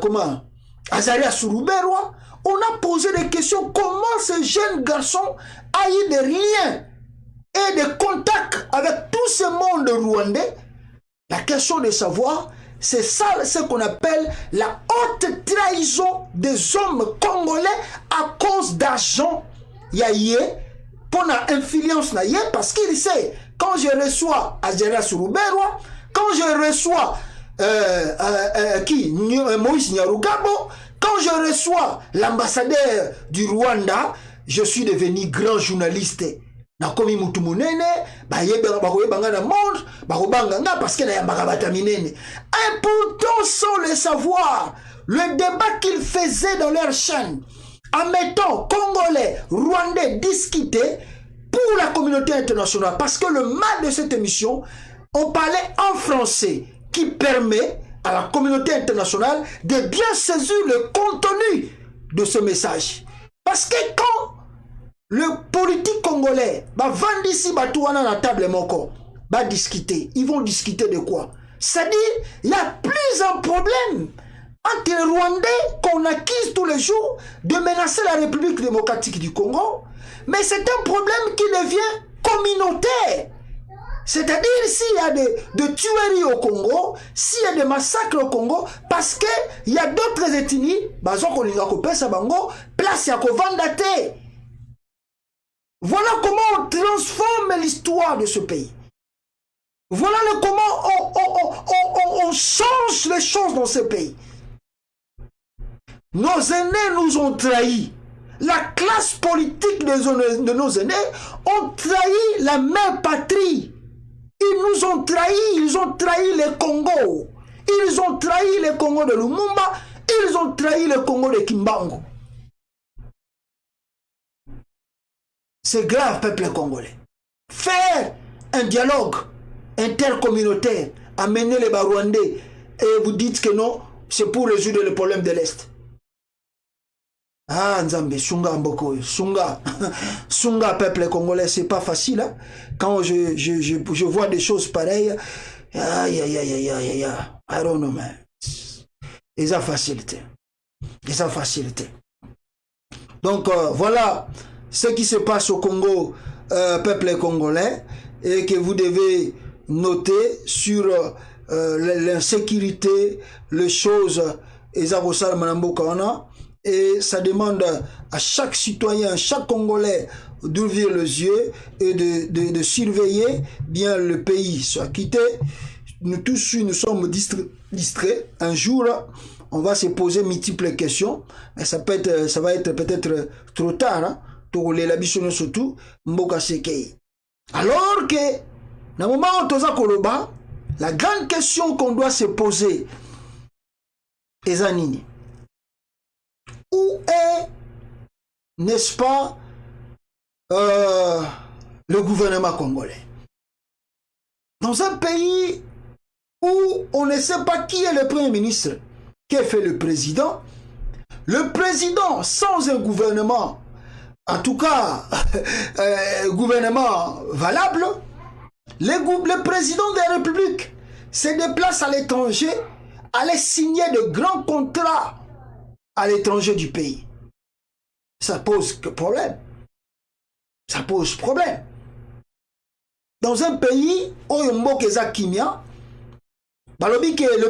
comment Azaria Suruberwa. On a posé des questions, comment ce jeune garçon a eu des liens et des contacts avec tout ce monde rwandais. La question de savoir, c'est ça ce qu'on appelle la haute trahison des hommes congolais à cause d'argent yaye pour la influence naye, parce qu'il sait, quand je reçois Azaria Suruberwa, quand je reçois Moïse Nyarugabo, quand je reçois l'ambassadeur du Rwanda, je suis devenu grand journaliste. Nakomi mutu munene, bakoyebanga na monde, bakobanganga parce que na yambaka bata minene. Important sans le savoir, le débat qu'ils faisaient dans leur chaîne, en mettant Congolais, Rwandais discuter pour la communauté internationale. Parce que le mal de cette émission, on parlait en français, qui permet à la communauté internationale de bien saisir le contenu de ce message. Parce que quand le politique congolais va vendre ici Batouana à la table moko, va discuter, ils vont discuter de quoi? C'est-à-dire, il y a plus un problème entre les Rwandais qu'on accuse tous les jours de menacer la République démocratique du Congo, mais c'est un problème qui devient communautaire. C'est-à-dire s'il y a de tueries au Congo, s'il y a des massacres au Congo, parce qu'il y a d'autres ethnies, place à Kovandate. Voilà comment on transforme l'histoire de ce pays. Voilà comment on change les choses dans ce pays. Nos aînés nous ont trahis. La classe politique de nos aînés ont trahi la mère patrie. Ils nous ont trahis, ils ont trahi les Congos. Ils ont trahi les Congos de Lumumba, ils ont trahi les Congos de Kimbangu. C'est grave, peuple congolais. Faire un dialogue intercommunautaire, amener les Rwandais, et vous dites que non, c'est pour résoudre le problème de l'Est. Ah, Nzambe, Sunga Mboko, Sunga, Sunga, peuple congolais, c'est pas facile. Hein? Quand je vois des choses pareilles, aïe, aïe, aïe, aïe, aïe, I don't know, man. Ils ont facilité. Ils ont facilité. Donc, voilà ce qui se passe au Congo, peuple congolais, et que vous devez noter sur l'insécurité, les choses, et ça demande à chaque citoyen, à chaque Congolais d'ouvrir les yeux et de surveiller bien le pays. Soit quitté, nous tous nous sommes distraits. Un jour, on va se poser multiples questions, mais ça va être peut-être trop tard. Hein? Surtout, alors que, dans le moment où Koloba, la grande question qu'on doit se poser est Zanini. Où est, n'est-ce pas, le gouvernement congolais? Dans un pays où on ne sait pas qui est le Premier ministre, qu'est fait le président sans un gouvernement, en tout cas, gouvernement valable, le président de la République se déplace à l'étranger, aller signer de grands contrats à l'étranger du pays. Ça pose problème. Ça pose problème. Dans un pays où le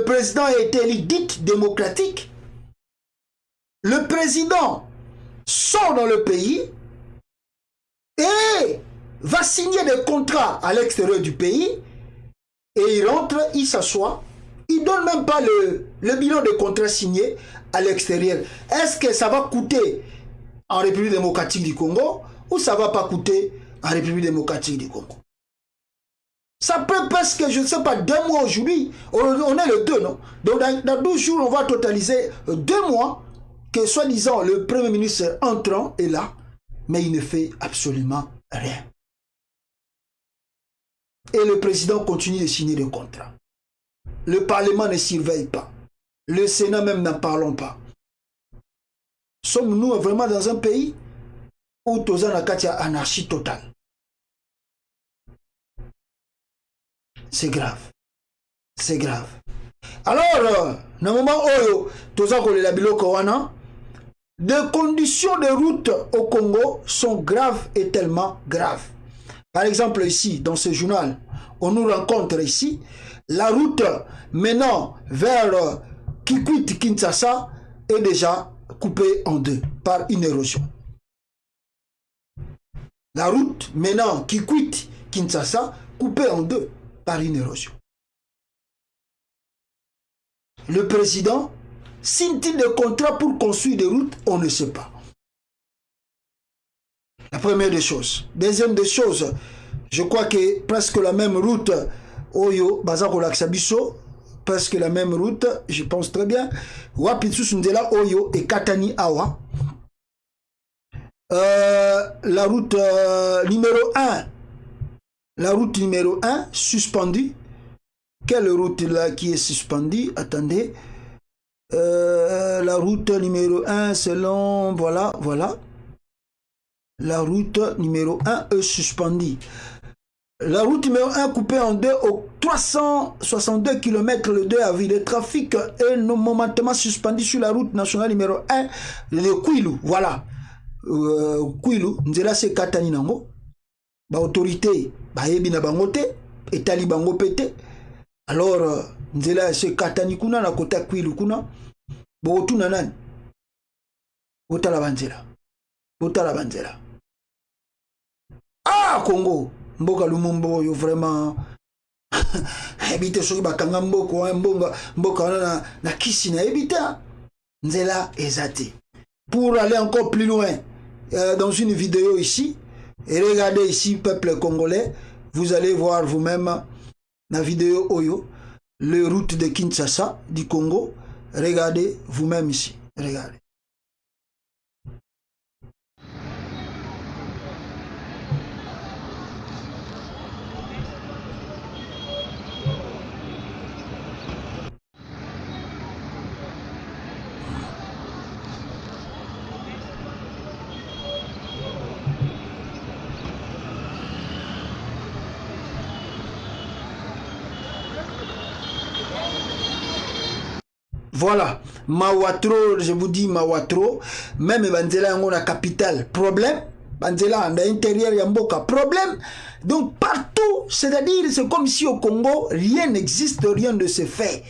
président a été élu dit démocratique, le président sort dans le pays et va signer des contrats à l'extérieur du pays et il rentre, il s'assoit, il ne donne même pas le bilan de contrat signé à l'extérieur. Est-ce que ça va coûter en République démocratique du Congo ou ça ne va pas coûter en République démocratique du Congo? Ça peut presque, je ne sais pas, 2 mois aujourd'hui. On est le 2, non? Donc dans 12 jours, on va totaliser 2 mois que soi-disant le Premier ministre entrant est là, mais il ne fait absolument rien. Et le président continue de signer des contrats. Le Parlement ne surveille pas. Le Sénat même n'en parlons pas. Sommes-nous vraiment dans un pays où il y a anarchie totale? C'est grave. C'est grave. Alors, dans le moment où les conditions de route au Congo sont graves et tellement graves. Par exemple, ici, dans ce journal, on nous rencontre ici, la route menant vers Kikwit-Kinshasa est déjà coupée en 2 par une érosion. La route menant Kikwit-Kinshasa coupée en 2 par une érosion. Le président signe-t-il des contrats pour construire des routes? On ne sait pas. La première des choses. Deuxième des choses, je crois que presque la même route, Oyo, Bazako Laksabiso, presque la même route, je pense très bien, Wapitsu Sundela, Oyo et Katani Awa. La route numéro 1, la route numéro 1 suspendue. Quelle route là qui est suspendue? Attendez. La route numéro 1 selon... Voilà. La route numéro 1 est suspendue. La route numéro 1 coupée en 2 au 362 km le 2 avril. Le trafic est momentanément suspendu sur la route nationale numéro 1, le Kwilu. Voilà. Kwilu, Nzela se Katani Nango. Ba autorité, ba yebi na bangote. etali bango pété. Alors nzela se katani kuna na kota kwilu kuna botuna nani botala banzela ah Congo mboka lumumbo yo vraiment habite soki bakanga mboko mboka wana na kisi na habita nzela ezate. Pour aller encore plus loin dans une vidéo ici, et regardez ici peuple congolais, vous allez voir vous-même la vidéo Oyo, les routes de Kinshasa du Congo. Regardez vous-même ici, regardez. Voilà, Mawatro, je vous dis Mawatro, même Banzela yango na capitale, problème, Banzela à l'intérieur Yamboka, problème. Donc partout, c'est-à-dire c'est comme si au Congo, rien n'existe, rien ne se fait.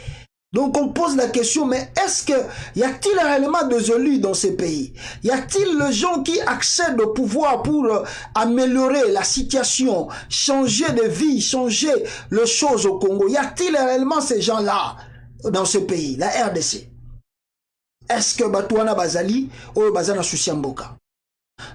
Donc on pose la question, mais est-ce que y a-t-il réellement des élus dans ces pays? Y a-t-il les gens qui accèdent au pouvoir pour améliorer la situation, changer de vie, changer les choses au Congo? Y a-t-il réellement ces gens-là dans ce pays, la RDC? Est-ce que Batouana Bazali ou Bazana Susiamboka?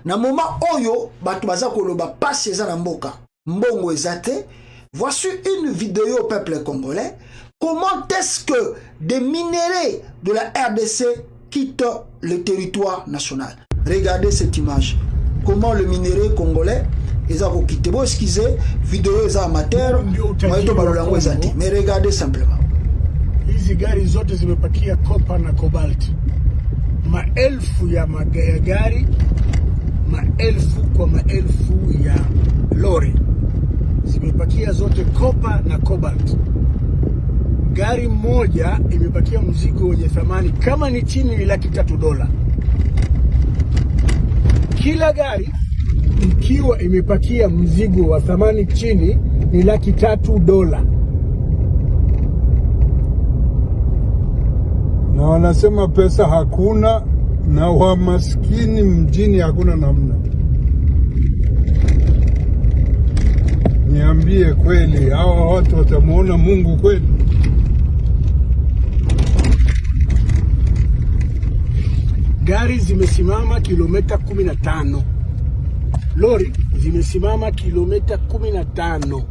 Na moment Oyo, Batou Baza Koloba passe na Mboka, Mbongo Ezate, voici une vidéo au peuple congolais. Comment est-ce que des minéraux de la RDC quittent le territoire national? Regardez cette image. Comment le minerai congolais ils ont quitté. Bon, excusez, vidéo est amateur, mais regardez simplement. Hizi gari zote zimepakia kopa na cobalt. Maelfu ya gari, maelfu kwa maelfu ya lori zimepakia zote kopa na cobalt. Gari moja imepakia mzigo wenye thamani kama ni chini ni $300,000. Kila gari ikiwa imepakia mzigo wa thamani chini ni $300,000. Na wanasema pesa hakuna na wa maskini mjini hakuna namna. Niambie kweli, hawa watu watamuona Mungu kweli? Gari zimesimama kilomita 15. Lori zimesimama kilomita 15.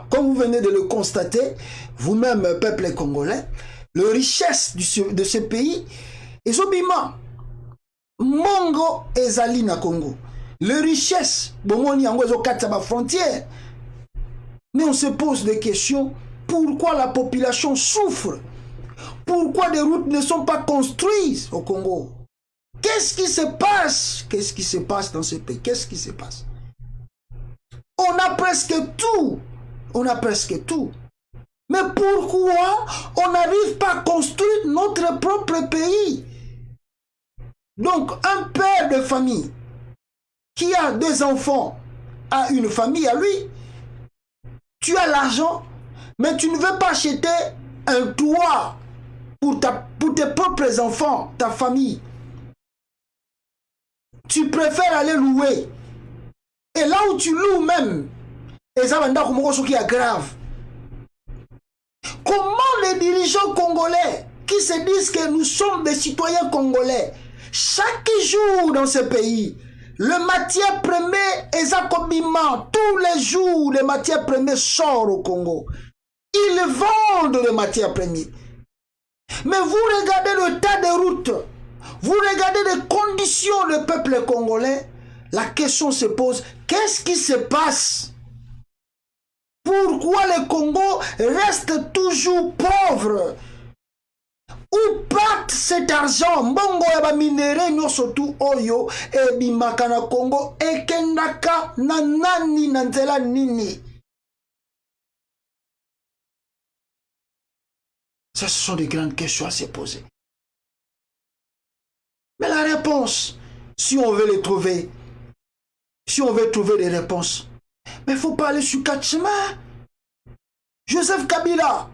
Comme vous venez de le constater, vous-même, peuple congolais, la richesse de ce pays est obima. Mongo ezali na Congo. La richesse, bomoni yango ezokata ba frontière. Mais on se pose des questions. Pourquoi la population souffre? Pourquoi des routes ne sont pas construites au Congo? Qu'est-ce qui se passe? Qu'est-ce qui se passe dans ce pays? Qu'est-ce qui se passe? On a presque tout. On a presque tout. Mais pourquoi on n'arrive pas à construire notre propre pays? Donc, un père de famille qui a 2 enfants a une famille à lui. Tu as l'argent, mais tu ne veux pas acheter un toit pour tes propres enfants, ta famille. Tu préfères aller louer. Et là où tu loues même, et ça va qui est grave. Comment les dirigeants congolais qui se disent que nous sommes des citoyens congolais, chaque jour dans ce pays, le matière première est accobiment. Tous les jours, les matières premières sortent au Congo. Ils vendent les matières premières. Mais vous regardez le tas de routes, vous regardez les conditions du peuple congolais, la question se pose, qu'est-ce qui se passe? Pourquoi le Congo reste toujours pauvre? Où part cet argent? Mbongo ya ba minere nyonso tu oyo ebimaka na Congo ekendaka na nani na nzela nini? Ça, ce sont des grandes questions à se poser. Mais la réponse, si on veut les trouver, si on veut trouver des réponses, mais il ne faut pas aller sur quatre chemins. Joseph Kabila,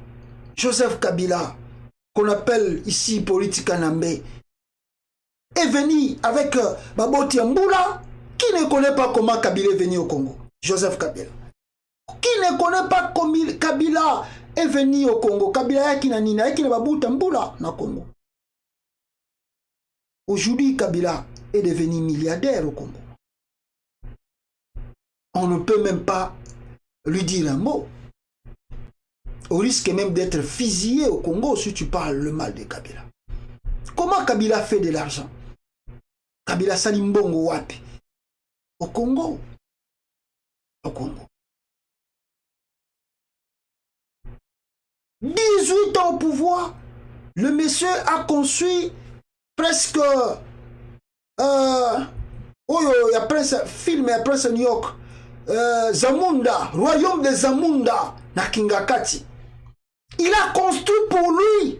qu'on appelle ici politique Anambé, est venu avec Baboti Mboula. Qui ne connaît pas comment Kabila est venu au Congo? Joseph Kabila. Qui ne connaît pas comment Kabila est venu au Congo? Kabila yaki na nina, yaki na Baboti Mboula na Congo. Aujourd'hui, Kabila est devenu milliardaire au Congo. On ne peut même pas lui dire un mot. Au risque même d'être fusillé au Congo si tu parles le mal de Kabila. Comment Kabila fait de l'argent? Kabila Salimbongo wapi? Au Congo. Au Congo. 18 ans au pouvoir, le monsieur a construit presque il y a presque film, il y a presque New York, Zamunda, royaume de Zamunda na Kingakati. Il a construit pour lui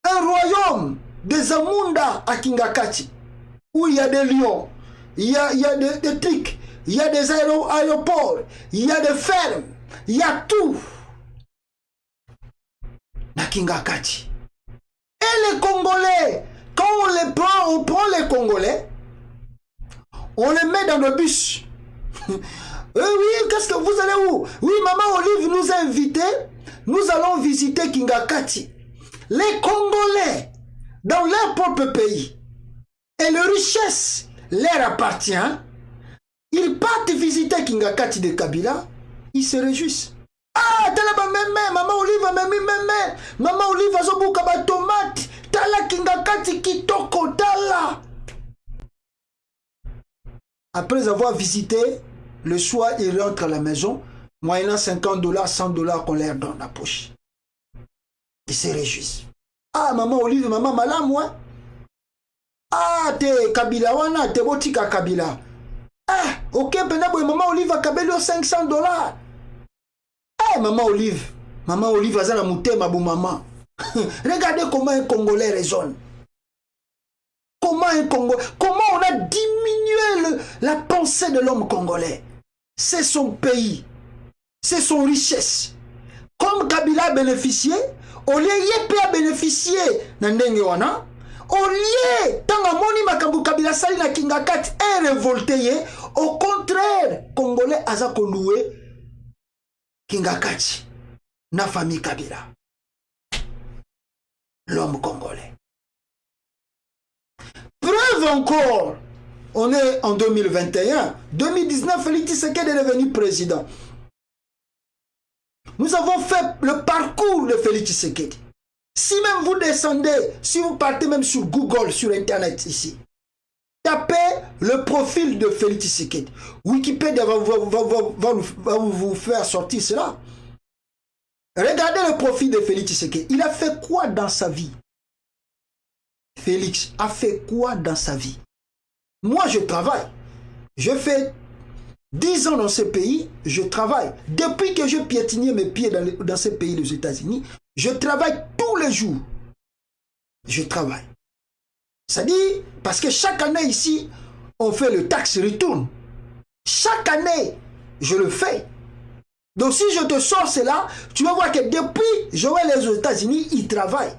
un royaume de Zamunda à Kingakati où il y a des lions, il y a des trucs, il y a des aéroports, il y a des fermes, il y a tout na Kingakati. Et les Congolais, quand on prend les Congolais, on les met dans le bus. Oui, qu'est-ce que vous allez où? Oui, Maman Olive nous a invités. Nous allons visiter Kingakati. Les Congolais, dans leur propre pays, et leur richesse leur appartient, ils partent visiter Kingakati de Kabila, ils se réjouissent. Ah, Maman Olive, Maman Olive a zobuka ba tomate, tala Kingakati kitoko tala. Après avoir visité, le soir, ils rentrent à la maison, moyennant $50, $100 qu'on leur donne à la poche. Ils se réjouissent. Ah, Maman Olive, Maman Malam, ouais. Ah, te Kabila, wana, te botika Kabila. Ah, ok, pendant que Maman Olive a Kabelo $500. Ah, Maman Olive, azana mutema bu maman. Regardez comment un Congolais raisonne. Comment on a diminué la pensée de l'homme congolais. C'est son pays. C'est son richesse. Comme Kabila a bénéficié, au lieu Yepé a bénéficié, Nandenge wana, au lieu Tangamoni Makambu Kabila Sali na Kingakati est révolté, au contraire, Congolais azako loué Kingakati, na famille Kabila. L'homme congolais. Preuve encore, on est en 2021, 2019, Félix Tshisekedi est devenu président. Nous avons fait le parcours de Félix Tshisekedi. Si même vous descendez, si vous partez même sur Google, sur Internet ici, tapez le profil de Félix Tshisekedi. Wikipédia va vous faire sortir cela. Regardez le profil de Félix Tshisekedi. Il a fait quoi dans sa vie? Félix a fait quoi dans sa vie? Moi, je travaille. Je fais 10 ans dans ce pays, je travaille. Depuis que je piétinais mes pieds dans ce pays des États-Unis, je travaille tous les jours. Je travaille. Ça dit, parce que chaque année ici, on fait le tax return. Chaque année, je le fais. Donc si je te sors cela, tu vas voir que depuis Joël les États-Unis, il travaille.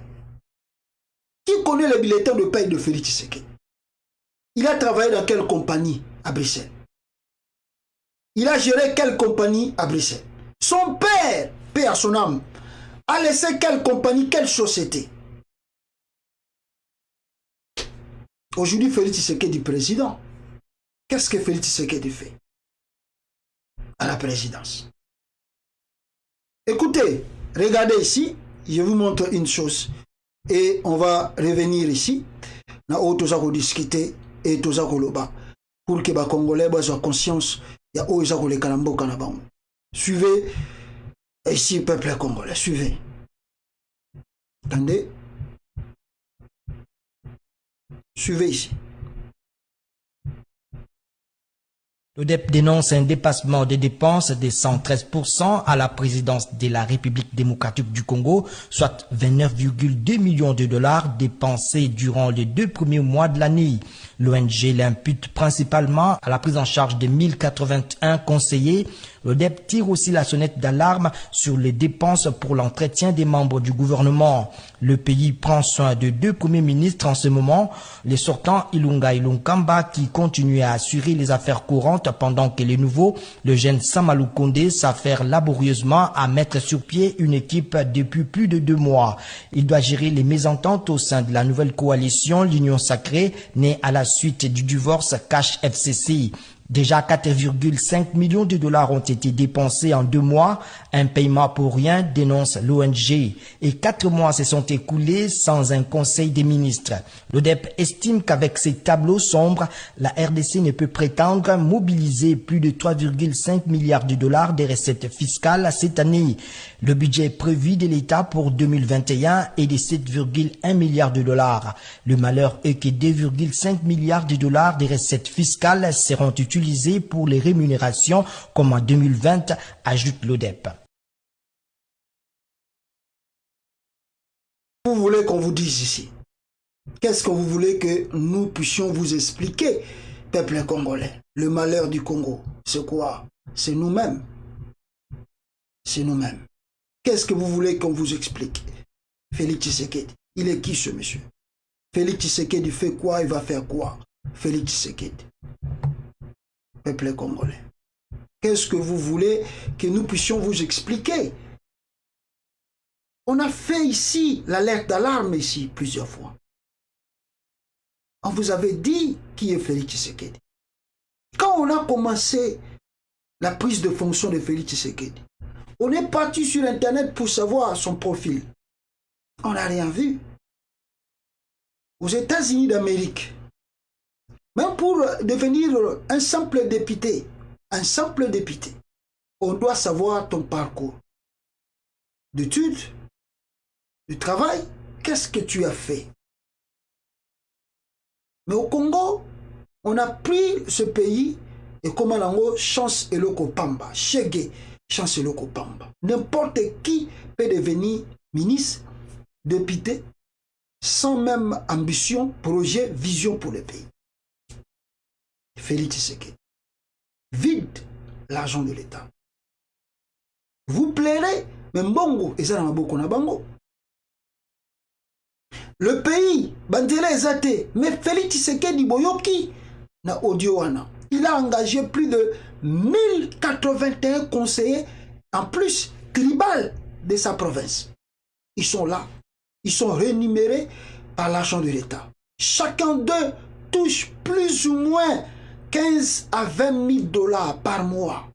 Qui connaît le bulletin de paie de Félix Tshisekedi? Il a travaillé dans quelle compagnie à Bruxelles? Il a géré quelle compagnie à Bruxelles? Son père, paix à son âme, a laissé quelle compagnie, quelle société? Aujourd'hui, Félix Tshisekedi est président. Qu'est-ce que Félix Tshisekedi fait à la présidence? Écoutez, regardez ici, je vous montre une chose. Et on va revenir ici, où tous allons discuter et tous allons loba pour que les Congolais aient conscience. Il y a où ils ont les Kalambo Kanabang. Suivez Ici, peuple congolais, suivez. Attendez. Suivez ici. L'ODEP dénonce un dépassement des dépenses de 113% à la présidence de la République démocratique du Congo, soit 29,2 millions de dollars dépensés durant les 2 premiers mois de l'année. L'ONG l'impute principalement à la prise en charge de 1081 conseillers. L'ODEP tire aussi la sonnette d'alarme sur les dépenses pour l'entretien des membres du gouvernement. Le pays prend soin de 2 premiers ministres en ce moment, les sortants Ilunga Ilunkamba qui continuent à assurer les affaires courantes pendant que les nouveaux, le jeune Samalou Kondé, s'affaire laborieusement à mettre sur pied une équipe depuis plus de 2 mois. Il doit gérer les mésententes au sein de la nouvelle coalition, l'Union Sacrée, née à la suite du divorce Cash FCC. Déjà 4,5 millions de dollars ont été dépensés en 2 mois, un paiement pour rien, dénonce l'ONG. Et 4 mois se sont écoulés sans un conseil des ministres. L'ODEP estime qu'avec ces tableaux sombres, la RDC ne peut prétendre mobiliser plus de 3,5 milliards de dollars de recettes fiscales cette année. Le budget prévu de l'État pour 2021 est de 7,1 milliards de dollars. Le malheur est que 2,5 milliards de dollars de recettes fiscales seront utilisés pour les rémunérations comme en 2020, ajoute l'ODEP. Vous voulez qu'on vous dise ici? Qu'est-ce que vous voulez que nous puissions vous expliquer, peuple congolais? Le malheur du Congo, c'est quoi? C'est nous-mêmes. C'est nous-mêmes. Qu'est-ce que vous voulez qu'on vous explique? Félix Tshisekedi, il est qui ce monsieur? Félix Tshisekedi fait quoi? Il va faire quoi? Félix Tshisekedi. Peuple congolais. Qu'est-ce que vous voulez que nous puissions vous expliquer? On a fait ici l'alerte d'alarme ici plusieurs fois. On vous avait dit qui est Félix Tshisekedi. Quand on a commencé la prise de fonction de Félix Tshisekedi, on est parti sur Internet pour savoir son profil. On n'a rien vu. Aux États-Unis d'Amérique, même pour devenir un simple député, on doit savoir ton parcours d'études, du travail, qu'est-ce que tu as fait. Mais au Congo, on a pris ce pays et comme on chance et le Kopamba, Chege, chance et le Kopamba. N'importe qui peut devenir ministre, député, sans même ambition, projet, vision pour le pays. Félix Tshisekedi vide l'argent de l'État. Vous plairez, mais Mbongo, et ça n'a pas na bango. Le pays, Bandela Ezate, mais Félix Tshisekedi Boyoki, na Odiowana. Il a engagé plus de 1081 conseillers, en plus tribal de sa province. Ils sont là. Ils sont rémunérés par l'argent de l'État. Chacun d'eux touche plus ou moins 15 à 20 000 dollars par mois.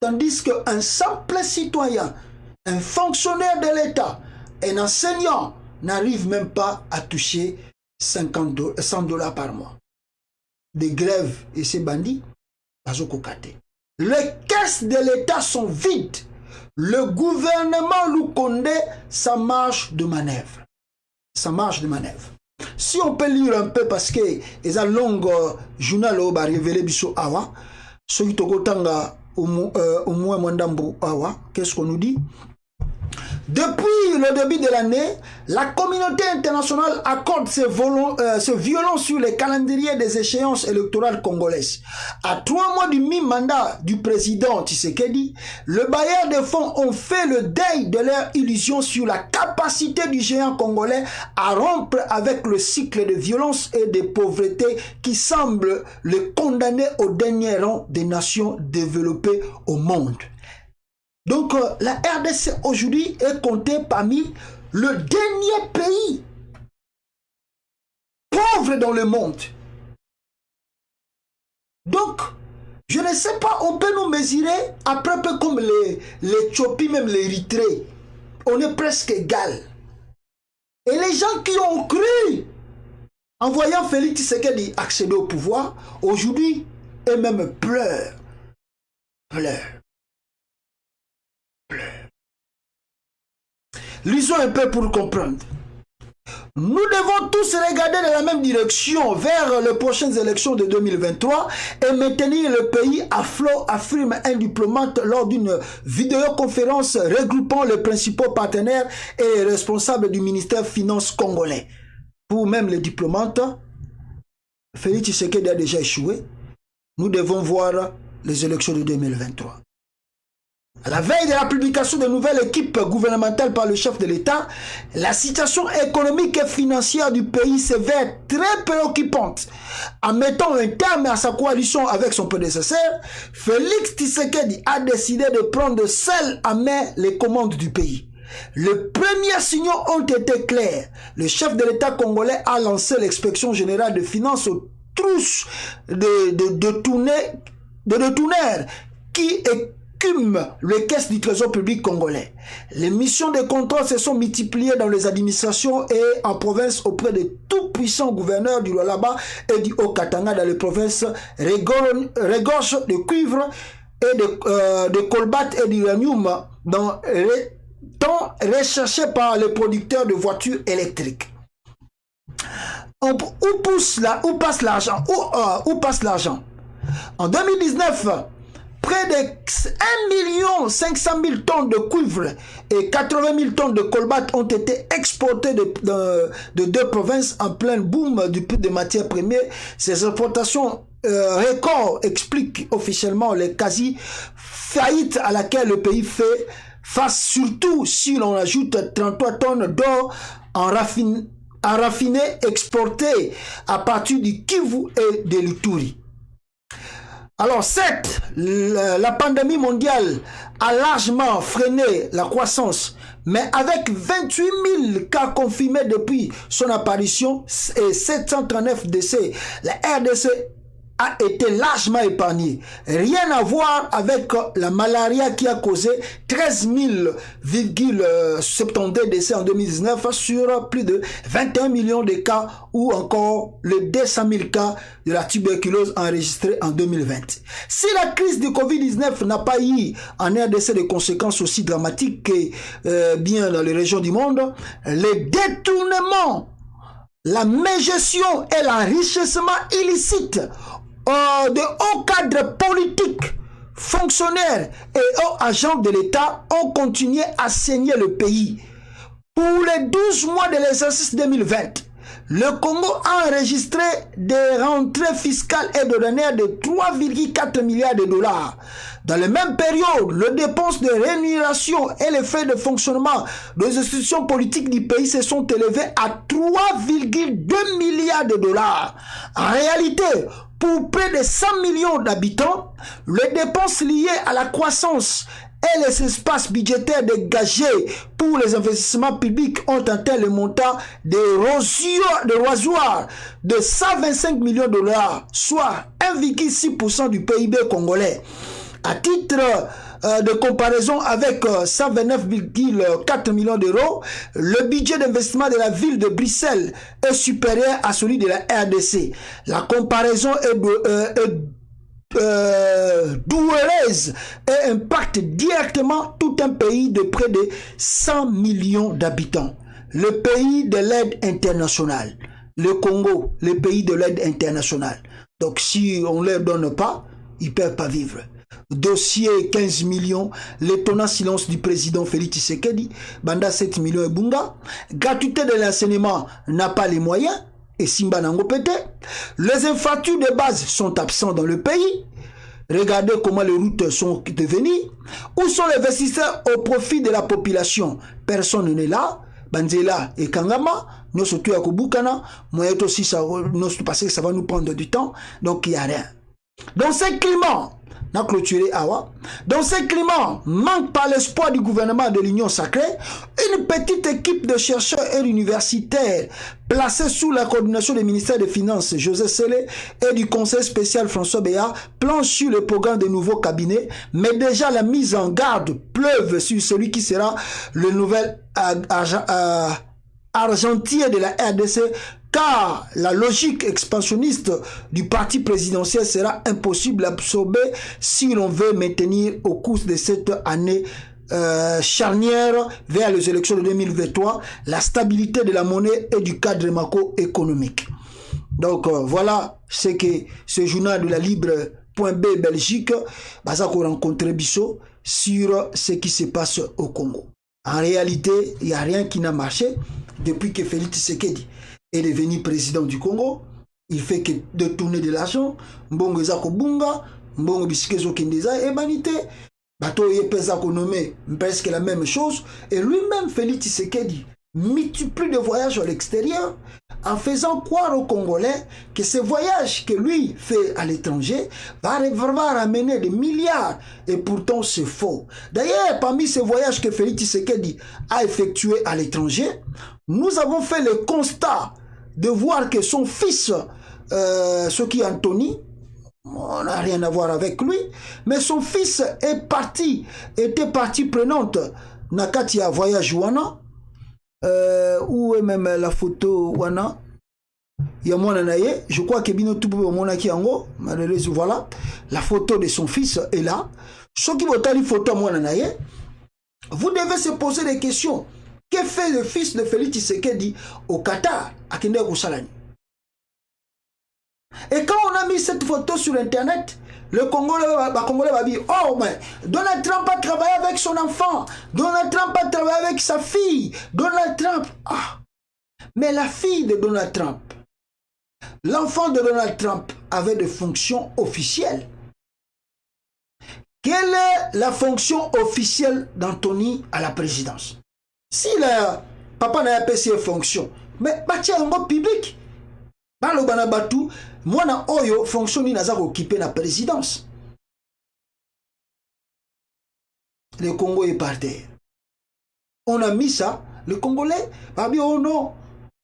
Tandis qu'un simple citoyen, un fonctionnaire de l'État, un enseignant n'arrive même pas à toucher 100 dollars par mois. Des grèves et ces bandits, les caisses de l'État sont vides. Le gouvernement Lukonde, ça marche de manœuvre. Ça marche de manœuvre. Si on peut lire un peu parce que les longues journal va révéler biso awa, ce qui tokotanga au moins mandambo awa, qu'est-ce qu'on nous dit? Depuis le début de l'année, la communauté internationale accorde ses violences sur les calendriers des échéances électorales congolaises. À 3 mois du mi-mandat du président Tshisekedi, le bailleur de fonds ont fait le deuil de leur illusion sur la capacité du géant congolais à rompre avec le cycle de violence et de pauvreté qui semble le condamner au dernier rang des nations développées au monde. Donc la RDC aujourd'hui est comptée parmi le dernier pays pauvre dans le monde. Donc, je ne sais pas, on peut nous mesurer après un peu comme l'Éthiopie, même l'Érythrée. On est presque égal. Et les gens qui ont cru en voyant Félix Tshisekedi accéder au pouvoir, aujourd'hui, eux-mêmes pleurent. Lisons un peu pour comprendre. Nous devons tous regarder dans la même direction vers les prochaines élections de 2023 et maintenir le pays à flot, affirme un diplomate lors d'une vidéoconférence regroupant les principaux partenaires et les responsables du ministère des Finances congolais. Pour même les diplomates, Félix Tshisekedi a déjà échoué. Nous devons voir les élections de 2023. À la veille de la publication de nouvelles équipes gouvernementales par le chef de l'État, la situation économique et financière du pays s'avère très préoccupante. En mettant un terme à sa coalition avec son prédécesseur, Félix Tshisekedi a décidé de prendre seul à main les commandes du pays. Les premiers signaux ont été clairs. Le chef de l'État congolais a lancé l'inspection générale de finances aux trousses de tourneurs qui écument les caisses du trésor public congolais. Les missions de contrôle se sont multipliées dans les administrations et en province auprès de tout puissants gouverneurs du Lualaba et du Haut-Katanga dans les provinces regorge de cuivre et de colbart et d'uranium tant recherchés par les producteurs de voitures électriques. Où passe l'argent? Où passe l'argent? En 2019, près de 1 500 000 tonnes de cuivre et 80 000 tonnes de colbart ont été exportées de deux provinces en plein boom du prix des matières premières. Ces importations records expliquent officiellement les quasi-faillites à laquelle le pays fait face, surtout si l'on ajoute 33 tonnes d'or en raffiné exporté à partir du Kivu et de l'Ituri. Alors certes, la pandémie mondiale a largement freiné la croissance, mais avec 28 000 cas confirmés depuis son apparition et 739 décès, la RDC a été largement épargnée. Rien à voir avec la malaria qui a causé 13 000,72 décès en 2019 sur plus de 21 millions de cas ou encore les 200 000 cas de la tuberculose enregistrés en 2020. Si la crise de Covid-19 n'a pas eu en RDC des conséquences aussi dramatiques que bien dans les régions du monde, les détournements, la mégestion et l'enrichissement illicite de hauts cadres politiques, fonctionnaires et hauts agents de l'État ont continué à saigner le pays. Pour les 12 mois de l'exercice 2020, le Congo a enregistré des rentrées fiscales et douanières de 3,4 milliards de dollars. Dans la même période, les dépenses de rémunération et les frais de fonctionnement des institutions politiques du pays se sont élevés à 3,2 milliards de dollars. En réalité, pour près de 100 millions d'habitants, les dépenses liées à la croissance et les espaces budgétaires dégagés pour les investissements publics ont atteint le montant de rasoir de 125 millions de dollars, soit 1,6% du PIB congolais. À titre de comparaison avec 129,4 millions d'euros, le budget d'investissement de la ville de Bruxelles est supérieur à celui de la RDC. La comparaison est douloureuse et impacte directement tout un pays de près de 100 millions d'habitants. Le pays de l'aide internationale, le Congo, le pays de l'aide internationale. Donc si on ne leur donne pas, ils ne peuvent pas vivre. Dossier 15 millions, l'étonnant silence du président Félix Tshisekedi, Banda 7 millions et Bunga, gratuité de l'enseignement n'a pas les moyens, et Simba Nango pété, les infrastructures de base sont absents dans le pays, regardez comment les routes sont devenues, où sont les investisseurs au profit de la population, personne n'est là, Banzela et Kangama, nous surtout à Kobukana, moi aussi ça, parce que ça va nous prendre du temps, donc il n'y a rien. Dans ce climat, n'a clôturé Awa. Dans ce climat, manque par l'espoir du gouvernement de l'Union sacrée, une petite équipe de chercheurs et d'universitaires placée sous la coordination du ministère des Finances José Sélé et du conseil spécial François Béat planche sur le programme des nouveaux cabinets, mais déjà la mise en garde pleuve sur celui qui sera le nouvel argentier de la RDC, car la logique expansionniste du parti présidentiel sera impossible à absorber si l'on veut maintenir au cours de cette année charnière vers les élections de 2023, la stabilité de la monnaie et du cadre macroéconomique. Donc voilà ce que ce journal de la Libre.b Belgique va rencontrer Bissot sur ce qui se passe au Congo. En réalité, il n'y a rien qui n'a marché depuis que Félix Tshisekedi est devenu président du Congo. Il fait que détourner de l'argent, mbongo ezako bunga, mbongo bisikezo kendeza et banité. Bato yepesa nommé presque la même chose. Et lui-même, Félix Tshisekedi, multiplie de voyages à l'extérieur en faisant croire aux Congolais que ces voyages que lui fait à l'étranger va ramener des milliards. Et pourtant, c'est faux. D'ailleurs, parmi ces voyages que Félix Tshisekedi a effectués à l'étranger, nous avons fait le constat de voir que son fils, ce qui est Anthony, on n'a rien à voir avec lui, mais son fils était partie prenante nakati ya voyage wana, où est même la photo wana ya mwana naye, je crois que bino tout mona ki yango, malheureusement voilà, la photo de son fils est là. Ce qui botali photo mwana naye, vous devez se poser des questions. Que fait le fils de Félix Tshisekedi au Qatar, à Kende Kosalani? Et quand on a mis cette photo sur Internet, le Congolais va dire, oh, mais Donald Trump a travaillé avec son enfant, Donald Trump a travaillé avec sa fille, Donald Trump, ah. Mais la fille de Donald Trump, l'enfant de Donald Trump avait des fonctions officielles. Quelle est la fonction officielle d'Anthony à la présidence? Si le papa n'a pas ses fonctions, mais bâtir un mot public. Balo banabatu, moi na oyo fonction ni naza occupé la présidence. Le Congo est par terre. On a mis ça, le Congolais, babi oh non,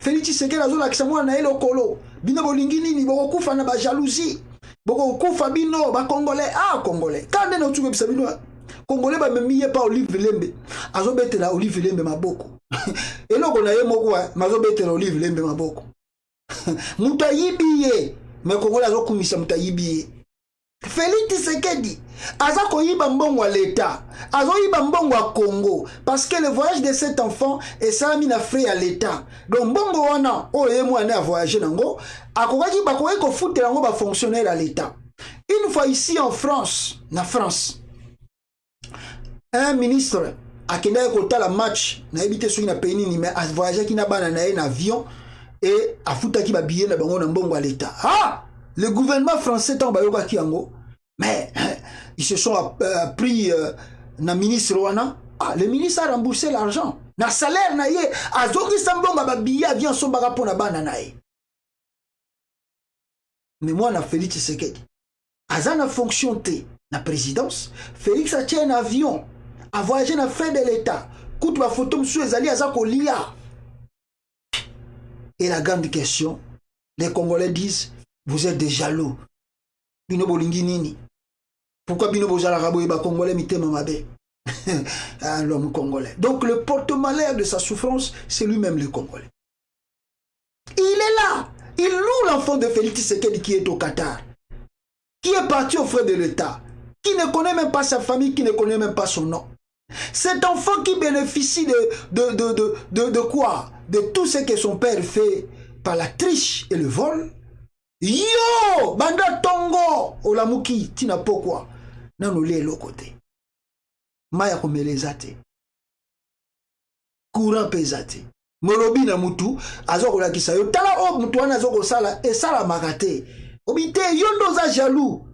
Félix Tshisekedi azo la kisamwa na elo kolo, bino bolingi nini boko kufa na ba jalousie, boko kufa bino ba Congolais, ah Congolais, quand on tuke bisabino Congolais ba memiye pa Olive Lembe, azo betela Olive Lembe maboko. Eloko na ye moko mazo betela Olive Lembe maboko. Mutayibiye, mais Congolais azo kumisa mutayibiye. Félix Tshisekedi aza koyiba mbongo à l'État, azo yiba mbongo à Congo, parce que le voyage de cet enfant est salami na frais à l'État. Donc mbongo wana oye mwana a voyagé nango, akokaki bakoki ko foutre nango ba fonctionnaire à l'État. Une fois ici en France, na France, un ministre a kenda kota la match na ebité soki na pays nini, mais a voyagé ki na bana na en avion et a foutaki ba billet na bango na mbongo à l'État. Ah, le gouvernement français tant bayoka ki yango, mais ils se sont pris na ministre wana. Ah, le ministre a remboursé l'argent na salaire na ye, azoki sambonga ba billet avion so baka pona bana na ye. Mais moi na Félix Tshisekedi aza na fonction T na présidence, Félix a tient un avion a voyagé na frais de l'État, coûte ma photo monsieur ezali aza kolia. Et la grande question, les Congolais disent, vous êtes des jaloux. Bino bolingi nini? Pourquoi bino bozala rabo ba Congolais mitema mabe? L'homme congolais. Donc le porte-malheur de sa souffrance, c'est lui-même le Congolais. Il est là. Il loue l'enfant de Félix Tshisekedi qui est au Qatar, qui est parti au frais de l'État, qui ne connaît même pas sa famille, qui ne connaît même pas son nom. Cet enfant qui bénéficie de quoi? De tout ce que son père fait par la triche et le vol. Yo! Banda Tongo! Olamuki, tina pourquoi? Nano le l'autre côté. Maya komelezate. Courant pesate. Molobi na mutu, azoko la kisayo. Tala o mutu wana azoko sala, e sala makate. Obite, yondo za jaloux.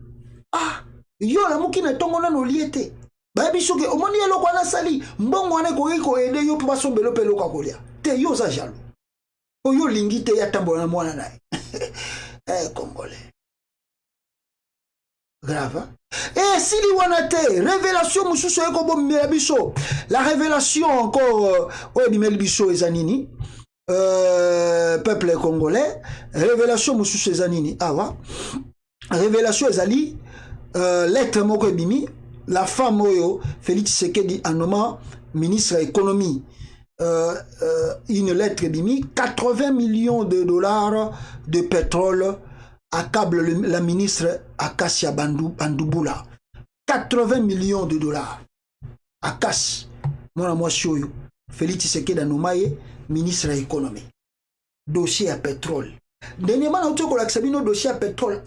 Ah! Yo la muki na tongo nano liete. Babi soke, omoni eloko wana sali. Mbongo wane ko ede yo pa sombelo pelo kakolia. Te yo za jaloux. Oyo lingi te ya tambo na mwana nae. Eh, Congolais. Grave, hein? Et si li wana te, révélation mususu eko bo melabiso. La révélation encore, melabiso ezanini. Peuple congolais. Révélation mususu ezanini. Ah wa. Révélation ezali. Lettre moko ebimi. La femme oyo, Félix Tshisekedi en nommant ministre de l'économie. Une lettre bimi, 80 millions de dollars de pétrole accable la ministre Akasia Bandouboula. 80 millions de dollars Akas, moi Shoyo, Félix Tshisekedi Anomaye, ministre de l'économie. Dossier à pétrole. Dernièrement, on a eu un dossier à pétrole.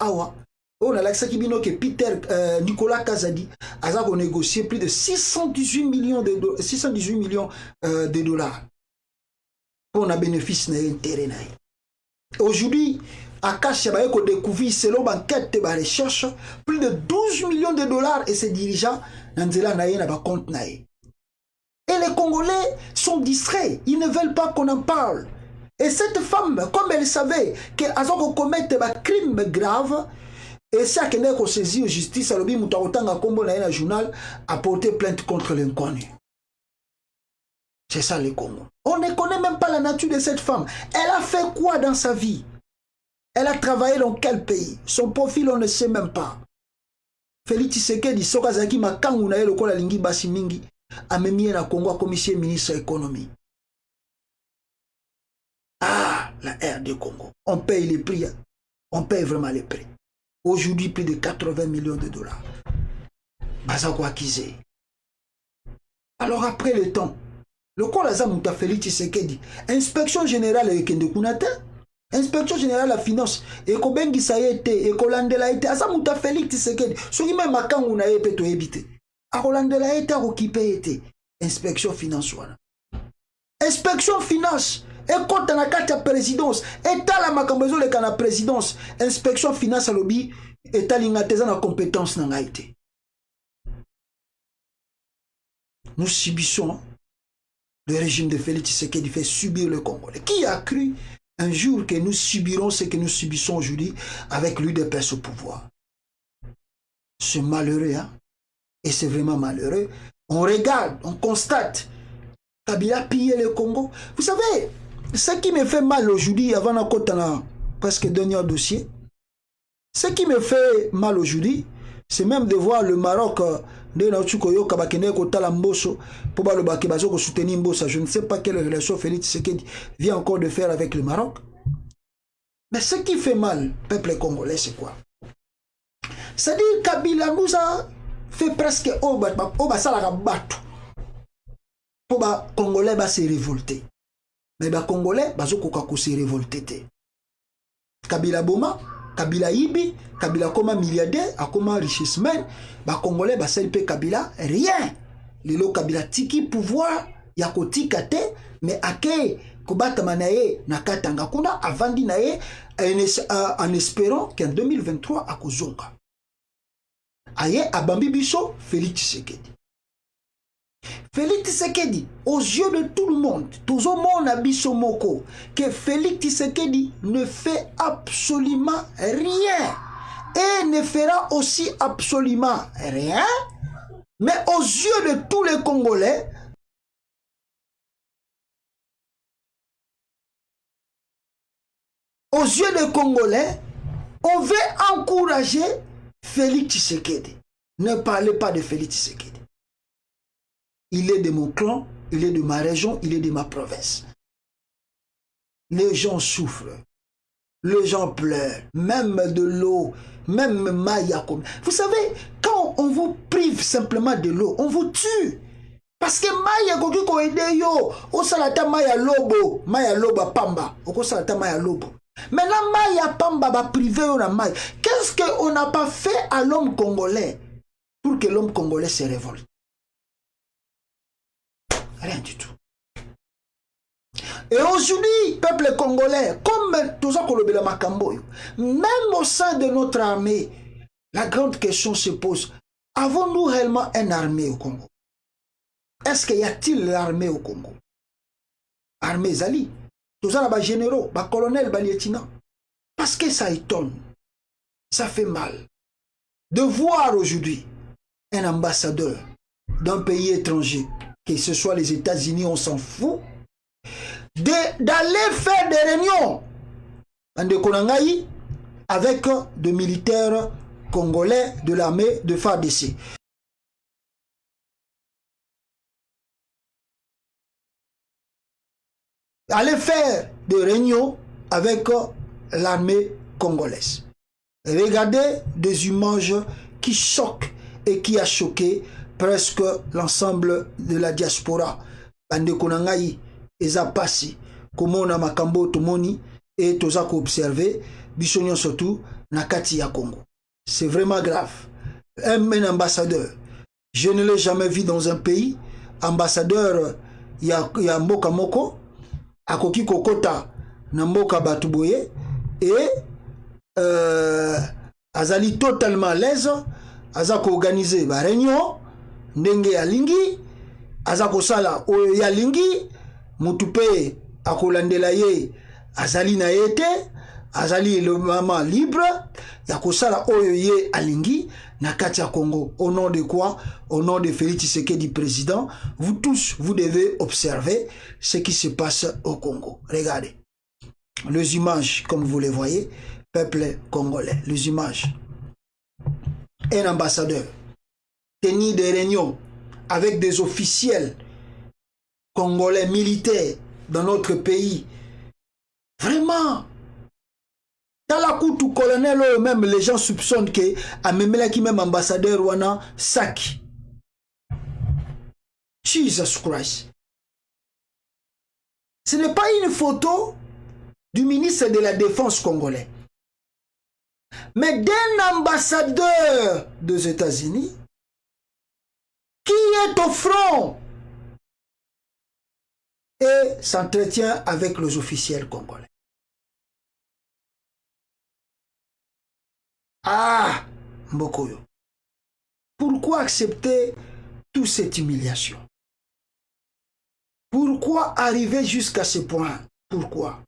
On a eu que Peter Nicolas Kazadi a négocié plus de 618 millions de dollars pour un bénéfice d'intérêt. Aujourd'hui, Akash a découvert, selon l'enquête de recherche, plus de 12 millions de dollars et ses dirigeants dans le compte. Et les Congolais sont distraits, ils ne veulent pas qu'on en parle. Et cette femme, comme elle savait qu'elle a commis un crime grave, et ça qu'elle a saisi en justice, elle a journal a porté plainte contre l'inconnu. C'est ça le Congo. On ne connaît même pas la nature de cette femme. Elle a fait quoi dans sa vie? Elle a travaillé dans quel pays? Son profil, on ne sait même pas. Félix Tshisekedi, Sokazaki Makangu na lokola lingi basi mingi, a même na Congo comme ministre de l'économie. Ah, la RD Congo. On paye les prix. On paye vraiment les prix. Aujourd'hui, plus de 80 millions de dollars. Bazako Akizé. Alors après le temps, le Kolaza Mouta Félix Tshisekedi, inspection générale et Kende Kunata, inspection générale de la finance, et Kobengi Sayete, et Kolandela été, Asa Mouta Félix Tshisekedi, ce qui même Makangu na yepe to ebite. A Kolandela été, a Kokipe été, inspection finance wana. Inspection finance. Et quand on a la présidence, et t'as la makambezo le kana présidence, inspection finance à lobby, et t'as l'ingateza na compétence na été. Nous subissons le régime de Félix Tshisekedi fait subir le Congolais. Qui a cru un jour que nous subirons ce que nous subissons aujourd'hui avec lui de paix au pouvoir? C'est malheureux, hein? Et c'est vraiment malheureux. On regarde, on constate. Kabila pillé le Congo. Vous savez, ce qui me fait mal aujourd'hui, avant d'en presque dernier dossier, ce qui me fait mal aujourd'hui, c'est même de voir le Maroc je ne sais pas quelle relation Félix Tshisekedi vient encore de faire avec le Maroc. Mais ce qui fait mal, peuple congolais, c'est quoi? C'est-à-dire que Kabila nous a fait presque pour les Congolais va se révolter. Mais les Congolais va se révolter. Kabila Boma, Kabila Ibi, Kabila comme milliardaire, comme richissement, les Congolais va se Kabila rien. Lelo Kabila tiki pouvoir, yakoti kate, mais ake kobata manaye nakatanga kuna avandi naye en espérant qu'en 2023 à Kozonga. Aye abambi biso Félix Tshisekedi. Félix Tshisekedi, aux yeux de tout le monde, tout le monde a biso moko, que Félix Tshisekedi ne fait absolument rien et ne fera aussi absolument rien, mais aux yeux de tous les Congolais, aux yeux des Congolais, on veut encourager Félix Tshisekedi. Ne parlez pas de Félix Tshisekedi. Il est de mon clan, il est de ma région, il est de ma province. Les gens souffrent, les gens pleurent, même de l'eau, même Maya. Vous savez, quand on vous prive simplement de l'eau, on vous tue. Parce que Maya koki ko ede yo, o salata Maya lobo pamba, o salata Maya lobo. Maintenant Maya pamba va priver on a Maya. Qu'est-ce qu'on n'a pas fait à l'homme congolais pour que l'homme congolais se révolte? Rien du tout. Et aujourd'hui, peuple congolais, comme tout ça qu'on le Makambo, même au sein de notre armée, la grande question se pose, avons-nous réellement une armée au Congo? Est-ce qu'il y a-t-il l'armée au Congo? Armée Zali, tout ça là-bas généraux, bas colonel, bas lieutenant. Parce que ça étonne, ça fait mal de voir aujourd'hui un ambassadeur d'un pays étranger, que ce soit les États-Unis, on s'en fout, d'aller faire des réunions en Konangaï avec des militaires congolais de l'armée de FARDC. Aller faire des réunions avec l'armée congolaise. Regardez des images qui choquent et qui a choqué presque l'ensemble de la diaspora. Bande konangai eza pasi komona makambo tomoni et toza ko observer bisonyo surtout na kati ya Congo. C'est vraiment grave. Un ambassadeur, je ne l'ai jamais vu dans un pays. Ambassadeur ya mboka moko akoki kokota na mboka batuboye et azali totalement à l'aise, aza ko organiser ba réunion ndenge ya lingi, aza ko sala oyo ya lingi, mutu pe akolandela ye azali na yete, azali le moment libre ya ko sala oyo ye alingi na kati ya Congo. Au nom de quoi? Au nom de Félix Tshisekedi président, vous tous vous devez observer ce qui se passe au Congo. Regardez les images comme vous les voyez, peuple congolais, les images. Un ambassadeur tenir des réunions avec des officiels congolais militaires dans notre pays. Vraiment, dans la cour du colonel, même les gens soupçonnent que Amemela qui même ambassadeur wana sac. Jesus Christ. Ce n'est pas une photo du ministre de la Défense congolais, mais d'un ambassadeur des États-Unis qui est au front et s'entretient avec les officiels congolais. Ah, Mbokoyo, pourquoi accepter toute cette humiliation? Pourquoi arriver jusqu'à ce point? Pourquoi?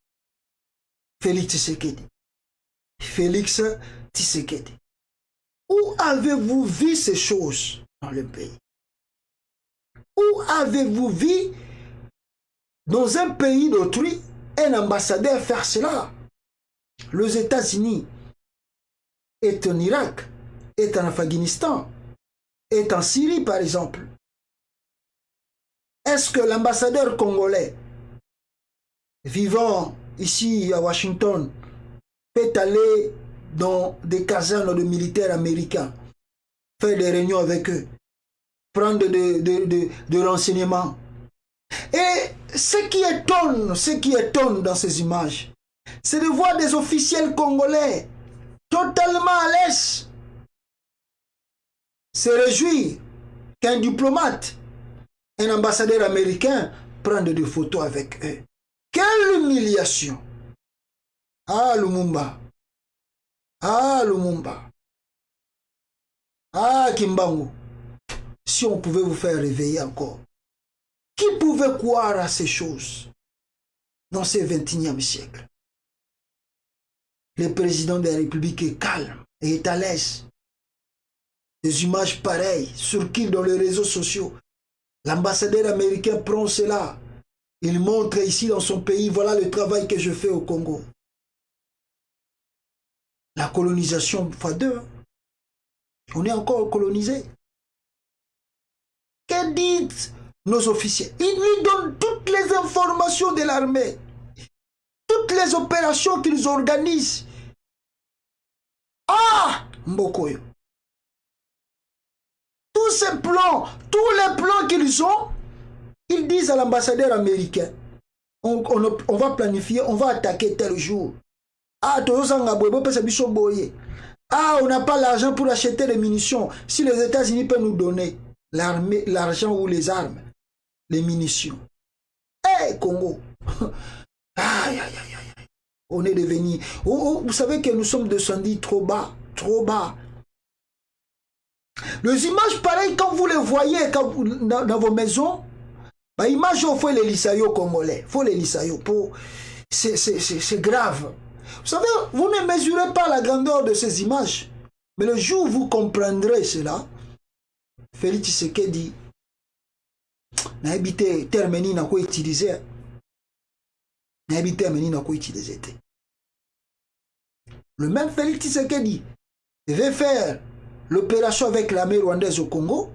Félix Tshisekedi. Félix Tshisekedi. Où avez-vous vu ces choses dans le pays? Où avez-vous vu dans un pays d'autrui un ambassadeur faire cela? Les États-Unis est en Irak, est en Afghanistan, est en Syrie par exemple. Est-ce que l'ambassadeur congolais vivant ici à Washington peut aller dans des casernes de militaires américains, faire des réunions avec eux, prendre de renseignements? Et ce qui étonne dans ces images, c'est de voir des officiels congolais totalement à l'aise se réjouir qu'un diplomate, un ambassadeur américain prenne des photos avec eux. Quelle humiliation! Ah Lumumba, ah Lumumba, ah Kimbangu, si on pouvait vous faire réveiller encore. Qui pouvait croire à ces choses dans ce 21e siècle? Le président de la République est calme et est à l'aise. Des images pareilles circulent dans les réseaux sociaux. L'ambassadeur américain prend cela. Il montre ici dans son pays, voilà le travail que je fais au Congo. La colonisation x2. On est encore colonisé. Que disent nos officiers? Ils lui donnent toutes les informations de l'armée. Toutes les opérations qu'ils organisent. Ah, Mbokoyo. Tous ces plans, tous les plans qu'ils ont, ils disent à l'ambassadeur américain, on va planifier, on va attaquer tel jour. Ah, on n'a pas l'argent pour acheter des munitions. Si les États-Unis peuvent nous donner l'argent ou les armes, les munitions. Eh, Congo. Aïe, aïe, aïe, aïe. On est devenu... vous savez que nous sommes descendus trop bas, trop bas. Les images pareilles, quand vous les voyez dans vos maisons, bah, images, il faut les lissayo congolais. Il faut les lissayo pour... C'est grave. Vous savez, vous ne mesurez pas la grandeur de ces images. Mais le jour où vous comprendrez cela, Félix Tshisekedi n'a habité terminé n'a quoi utiliser. N'a habité terminé n'a quoi utiliser. Le même Félix Tshisekedi devait faire l'opération avec l'armée rwandaise au Congo.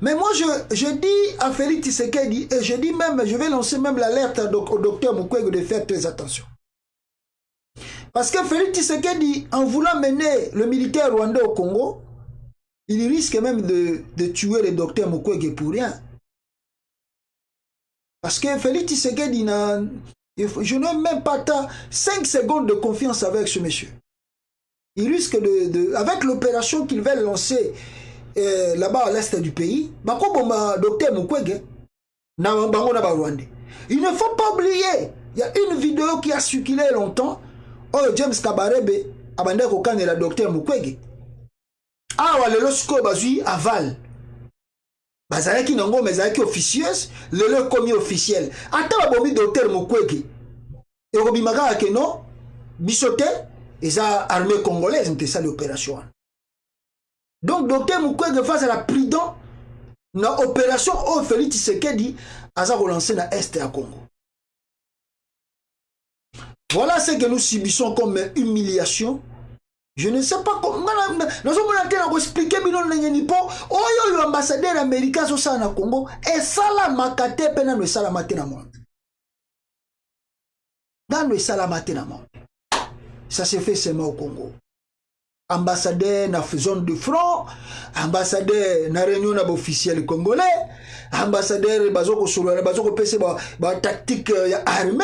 Mais moi, je dis à Félix Tshisekedi, et je dis même, je vais lancer même l'alerte au docteur Mukwege de faire très attention. Parce que Félix Tshisekedi, en voulant mener le militaire rwandais au Congo, il risque même de tuer le docteur Mukwege pour rien. Parce que Félix Tshisekedi, je n'ai même pas 5 secondes de confiance avec ce monsieur. Il risque avec l'opération qu'ils veulent lancer là-bas à l'est du pays, docteur Mukwege, il ne faut pas oublier, il y a une vidéo qui a circulé longtemps, James Kabarebe abandé kokane la docteur Mukwege. Ah, le lorsque bazui aval. Bazalaki nango mezalaki officieuse, le commis officiel. Ata babomi docteur Mukwege. Et robimaka ke non, bisote, eza armée congolaise, c'était ça l'opération. Donc docteur Mukwege face à la prudent, na opération au Félix Tshisekedi, aza relancé na Est à Congo. Voilà ce que nous subissons comme humiliation. Je ne sais pas comment. Nous avons expliqué que l'ambassadeur américain au Congo et Salamakate pena no Salamate na monde. Dans le Salamate na monde. Ça se fait seulement au Congo. Ambassadeur na zone de front, ambassadeur na réunion na officiel congolais, ambassadeur bazoko solo bazoko pese ba tactique armée.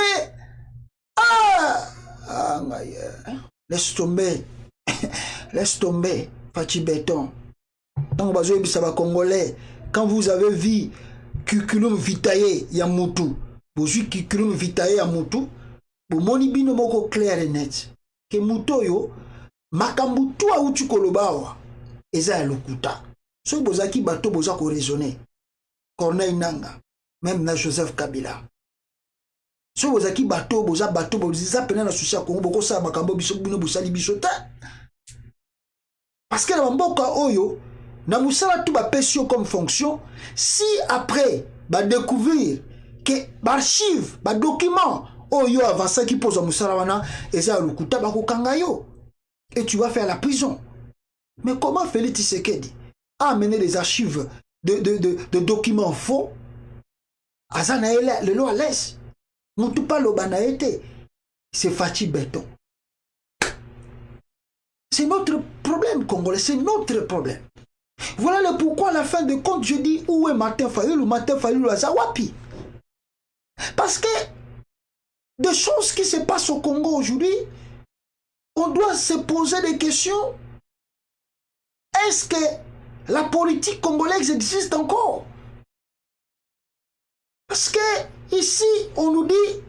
Laisse tomber. Laisse tomber. Fachi Béton. Donc, Congolais, quand vous avez vu curriculum vitae Yamutu, vous avez vu curriculum vitae Yamutu, vous moni bino moko clair et net. Que Mutoyo, makambutu a utu kolobawa, eza ya lokuta. So bozaki bato bozako raisonner. Corneille Nanga, même na Joseph Kabila. So bozaki bato boza pena na souci ya Congo boko sa makambo biso bino bosali biso ta. Parce que la mboka oyo na musala tout ba pesio comme fonction si après ba découvrir que archive ba document oyo avancé qui pose musala wana eza lukuta ba ko kanga yo et tu vas faire la prison. Mais comment Félix Tshisekedi a amené des archives de documents faux azana le lo à l'aise. Mutupa lobana été, c'est Fachi Béton. C'est notre problème congolais, c'est notre problème. Voilà le pourquoi à la fin de compte je dis où est Martin Fayulu, Martin Fayulu à Zawapi. Parce que des choses qui se passent au Congo aujourd'hui, on doit se poser des questions. Est-ce que la politique congolaise existe encore? Parce que ici, on nous dit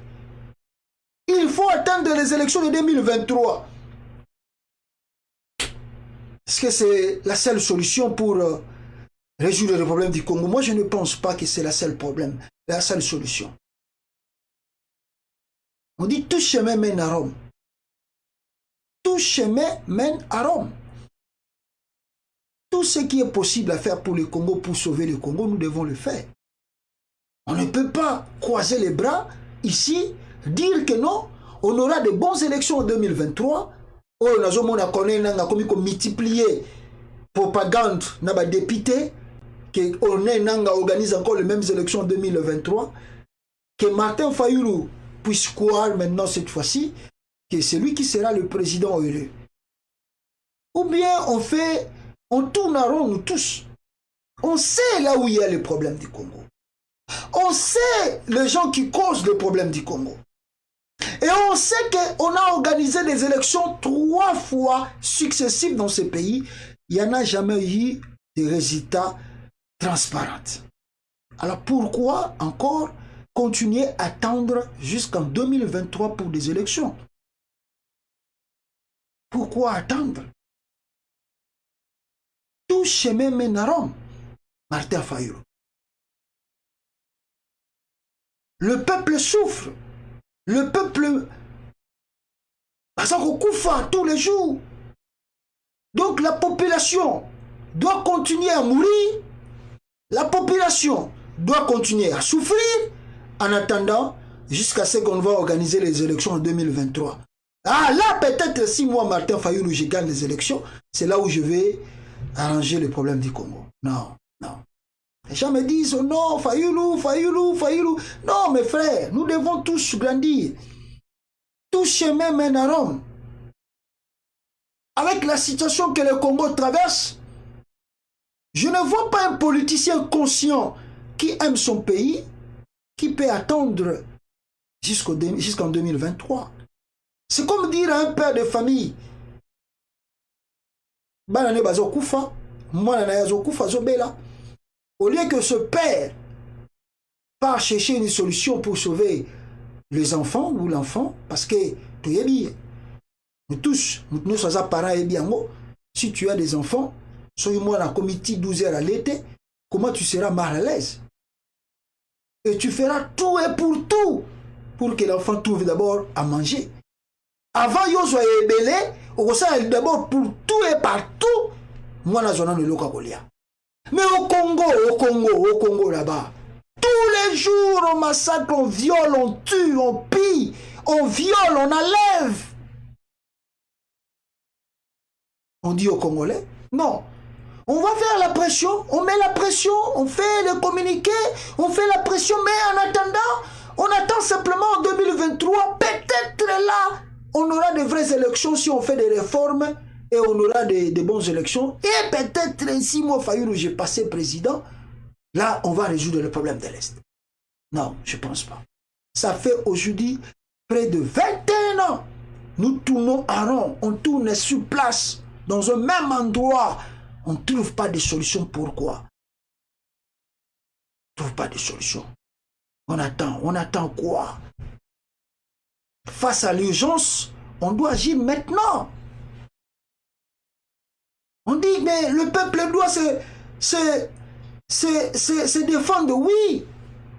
il faut attendre les élections de 2023. Est-ce que c'est la seule solution pour résoudre le problème du Congo? Moi, je ne pense pas que c'est la seule solution. On dit tout chemin mène à Rome. Tout chemin mène à Rome. Tout ce qui est possible à faire pour le Congo, pour sauver le Congo, nous devons le faire. On ne peut pas croiser les bras ici, dire que non, on aura de bonnes élections en 2023. Oh, on a multiplié propagande na ba député que on organise encore les mêmes élections en 2023. Que Martin Fayulu puisse croire maintenant cette fois-ci que c'est lui qui sera le président élu. Ou bien on tourne en rond nous tous. On sait là où il y a le problème du Congo. On sait les gens qui causent le problème du Congo. Et on sait qu'on a organisé des élections 3 fois successives dans ce pays. Il n'y en a jamais eu de résultats transparents. Alors pourquoi encore continuer à attendre jusqu'en 2023 pour des élections? Pourquoi attendre? Tout chemin mène à Rome. Martin Fayulu. Le peuple souffre. Le peuple koufa tous les jours. Donc la population doit continuer à mourir. La population doit continuer à souffrir en attendant jusqu'à ce qu'on va organiser les élections en 2023. Ah là, peut-être si moi, Martin Fayulu, je gagne les élections, c'est là où je vais arranger le problème du Congo. Non, non. Les gens me disent, oh non, Fayulu, Fayulu, Fayulu. Non, mes frères, nous devons tous grandir. Tout chemin mène à Rome. Avec la situation que le Congo traverse, Je ne vois pas un politicien conscient qui aime son pays, qui peut attendre jusqu'en 2023. C'est comme dire à un père de famille, au lieu que ce père part chercher une solution pour sauver les enfants ou l'enfant, parce que nous tous, nous sommes parents et bien, si tu as des enfants, soyez-moi dans le comité 12 heures à l'été, comment tu seras mal à l'aise? Et tu feras tout et tout pour que l'enfant trouve d'abord à manger. Avant yo soit belé, on sait d'abord pour tout et partout, moi la zone de l'Okakolia. Mais au Congo là-bas, tous les jours on massacre, on viole, on tue, on pille, on viole, on enlève. On dit aux Congolais, non. On va faire la pression, on met la pression, on fait le communiqué, on fait la pression, mais en attendant, on attend simplement en 2023, peut-être là, on aura de vraies élections si on fait des réformes et on aura de bonnes élections. Et peut-être 6 mois, Fayulu, j'ai passé président, là, on va résoudre le problème de l'Est. Non, je ne pense pas. Ça fait aujourd'hui près de 21 ans. Nous tournons en rond, on tourne sur place, dans un même endroit. On ne trouve pas de solution. Pourquoi? On ne trouve pas de solution. On attend quoi? Face à l'urgence, on doit agir maintenant. On dit, mais le peuple doit se défendre, oui.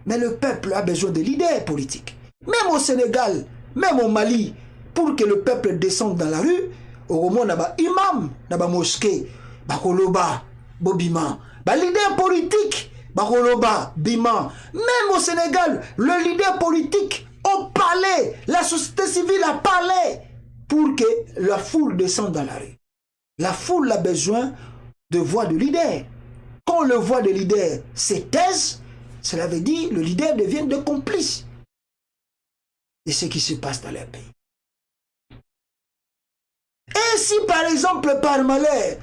Mais le peuple a besoin de leaders politiques. Même au Sénégal, même au Mali, pour que le peuple descende dans la rue, au moins, il y a imam, il y a mosquée, Bakoloba, Bobima, leader politique, Bakoloba, Bima. Même au Sénégal, le leader politique a parlé, la société civile a parlé pour que la foule descende dans la rue. La foule a besoin de voix de leader. Quand le voix de leader se taise, cela veut dire que le leader devient de complice de ce qui se passe dans leur pays. Et si par exemple, par malheur,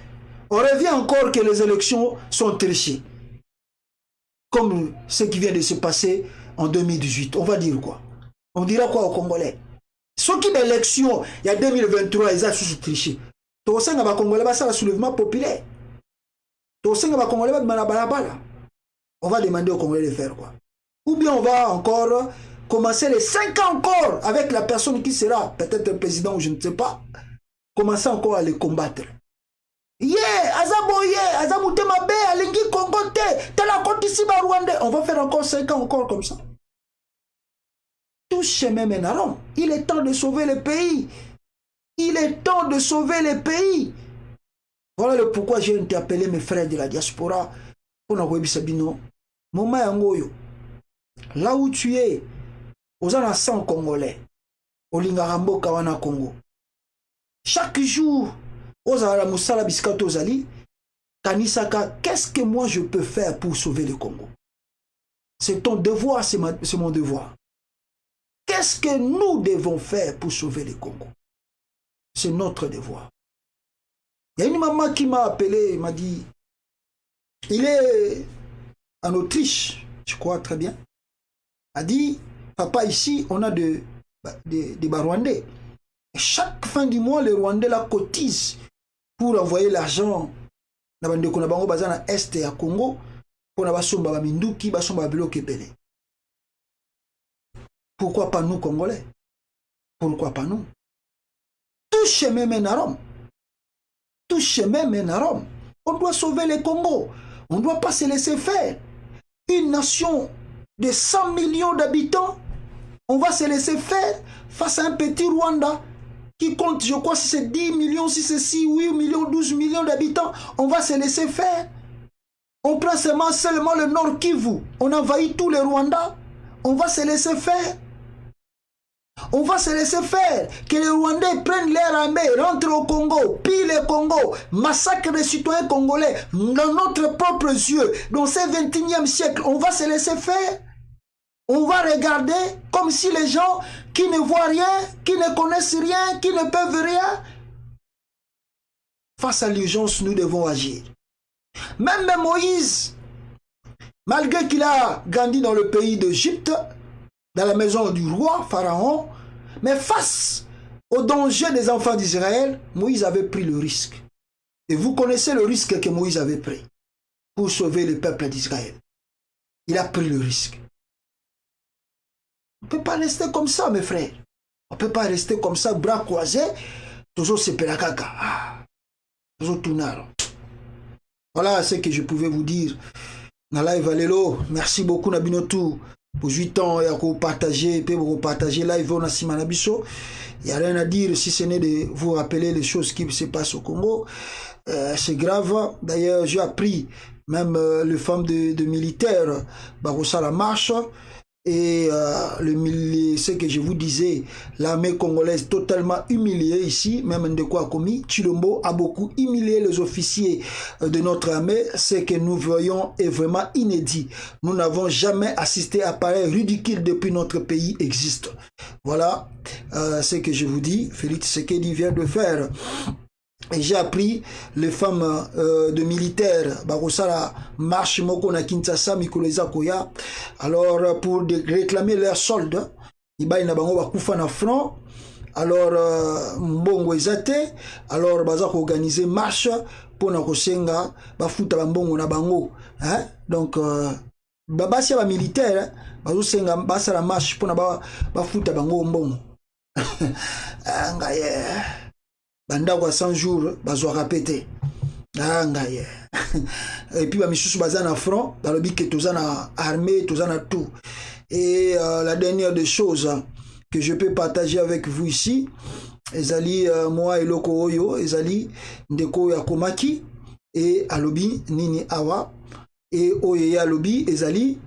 on revient encore que les élections sont trichées, comme ce qui vient de se passer en 2018, on va dire quoi? On dira quoi aux Congolais? Ceux qui l'élection, il y a 2023, ils ont sous triché. Tous les Congolais, c'est le soulèvement populaire. Tous les Congolais, on va demander aux Congolais de faire quoi? Ou bien on va encore commencer les 5 ans encore avec la personne qui sera peut-être un président ou je ne sais pas, commencer encore à les combattre. On va faire encore 5 ans encore comme ça. Tout chemin mène à Rome. Il est temps de sauver le pays. Il est temps de sauver le pays. Voilà le pourquoi j'ai interpellé mes frères de la diaspora. Là où tu es, aux anciens congolais, au Lingarambo Kawana Congo, chaque jour, aux Aramusala Biskato Zali, Kanisaka, qu'est-ce que moi je peux faire pour sauver le Congo? C'est ton devoir, c'est mon devoir. Qu'est-ce que nous devons faire pour sauver le Congo? C'est notre devoir. Il y a une maman qui m'a appelé, m'a dit, il est en Autriche, je crois très bien. A dit, papa, ici, on a des Rwandais. Et chaque fin du mois, les Rwandais la cotisent pour envoyer l'argent dans l'Est et à Congo pour la Minduki, pourquoi pas nous, Congolais? Pourquoi pas nous? Tout chemin mène à Rome. Tout chemin mène à Rome. On doit sauver le Congo. On ne doit pas se laisser faire. Une nation de 100 millions d'habitants, on va se laisser faire face à un petit Rwanda qui compte, je crois, si c'est 10 millions, si c'est 6, 8 millions, 12 millions d'habitants, on va se laisser faire. On prend seulement le Nord Kivu. On envahit tous les Rwandais. On va se laisser faire. On va se laisser faire. Que les Rwandais prennent leur armée, rentrent au Congo, pillent le Congo, massacrent les citoyens congolais dans notre propre yeux. Dans ce 21e siècle, on va se laisser faire. On va regarder comme si les gens qui ne voient rien, qui ne connaissent rien, qui ne peuvent rien. Face à l'urgence, nous devons agir. Même Moïse, malgré qu'il a grandi dans le pays d'Égypte, dans la maison du roi Pharaon, mais face au danger des enfants d'Israël, Moïse avait pris le risque. Et vous connaissez le risque que Moïse avait pris pour sauver le peuple d'Israël. Il a pris le risque. On ne peut pas rester comme ça, mes frères. On ne peut pas rester comme ça, bras croisés, toujours se pelakaka. Toujours tourner. Voilà ce que je pouvais vous dire. Dans live Alelo, merci beaucoup Nabinotu pour 8 ans et à partager, pour partager live on a Simanabiso. Il n'y a rien à dire si ce n'est de vous rappeler les choses qui se passent au Congo. C'est grave. D'ailleurs, j'ai appris même les femmes de militaires, Barossa la marche. Et ce que je vous disais, l'armée congolaise totalement humiliée ici, même Ndeko a commis, Chilombo a beaucoup humilié les officiers de notre armée. Ce que nous voyons est vraiment inédit. Nous n'avons jamais assisté à pareil ridicule depuis notre pays existe. Voilà ce que je vous dis. Félix Tshisekedi vient de faire. Et j'ai appris les femmes de militaires, Barosala marche moko na Kinshasa mikoleza koya. Alors pour réclamer leur solde, iba ina bango bakufa na front. Alors mbongo ezate, alors baza ko organiser marche pour na kosenga bafuta bambongo na bango, hein? Donc babasi ba militaire bazo senga basa la marche pour na bafuta bango mbongo. Ngaye banda kwa 100 jours bazwa répéter ngaye et puis ba misusu baza na front dans le but que toza na armée toza na tout. Et la dernière des choses que je peux partager avec vous ici, ezali moi et loko oyo ezali ndeko ya komaki et alobi nini awa et oyo alobi ezali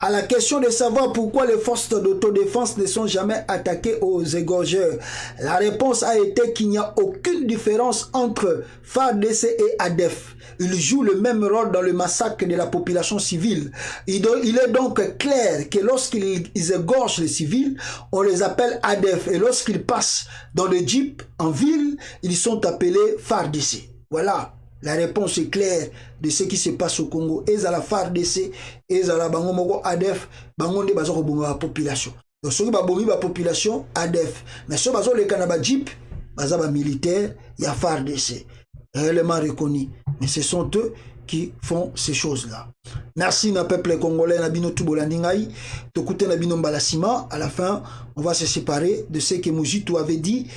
à la question de savoir pourquoi les forces d'autodéfense ne sont jamais attaquées aux égorgeurs. La réponse a été qu'il n'y a aucune différence entre FARDC et ADF. Ils jouent le même rôle dans le massacre de la population civile. Il est donc clair que lorsqu'ils égorgent les civils, on les appelle ADF. Et lorsqu'ils passent dans le jeep en ville, ils sont appelés FARDC. Voilà. La réponse est claire de ce qui se passe au Congo. Et à la FARDC, et à la bango moko ADF, bango nde bazo kobonga la population. Donc ceux qui babongi la population ADF, mais ceux bazo le kanaba jeep, baza ba militaire, il y a FARDC. Réellement reconnu. Mais ce sont eux qui font ces choses-là. Merci na peuple congolais, na bino tubolandingai, tokute na bino mbalasima. À la fin, on va se séparer de ce que Mojitu avait dit,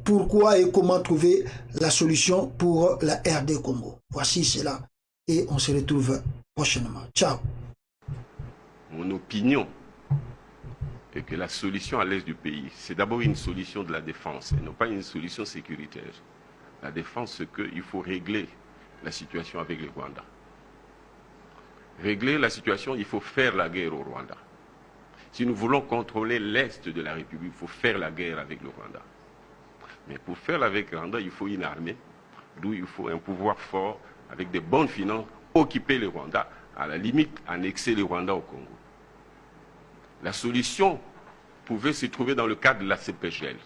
pourquoi et comment trouver la solution pour la RD Congo. Voici cela et on se retrouve prochainement. Ciao. Mon opinion est que la solution à l'est du pays, c'est d'abord une solution de la défense et non pas une solution sécuritaire. La défense, c'est qu'il faut régler la situation avec le Rwanda. Régler la situation, il faut faire la guerre au Rwanda. Si nous voulons contrôler l'Est de la République, il faut faire la guerre avec le Rwanda. Mais pour faire avec le Rwanda, il faut une armée, d'où il faut un pouvoir fort, avec des bonnes finances, occuper le Rwanda, à la limite, annexer le Rwanda au Congo. La solution pouvait se trouver dans le cadre de la CPGL.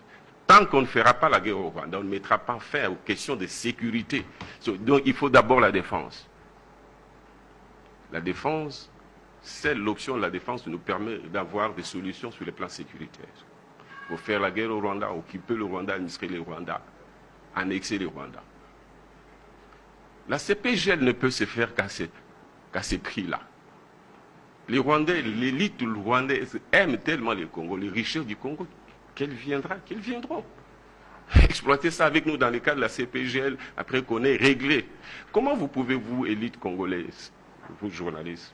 Tant qu'on ne fera pas la guerre au Rwanda, on ne mettra pas fin aux questions de sécurité. Donc il faut d'abord la défense. La défense, seule l'option de la défense nous permet d'avoir des solutions sur le plan sécuritaire. Il faut faire la guerre au Rwanda, occuper le Rwanda, administrer le Rwanda, annexer le Rwanda. La CPGL ne peut se faire qu'à ces prix-là. Les Rwandais, l'élite rwandaise aime tellement le Congo, les richesses du Congo, qu'elles viendront. Exploiter ça avec nous dans le cadre de la CPGL, après qu'on ait réglé. Comment vous pouvez, vous, élite congolaise, vous journalistes,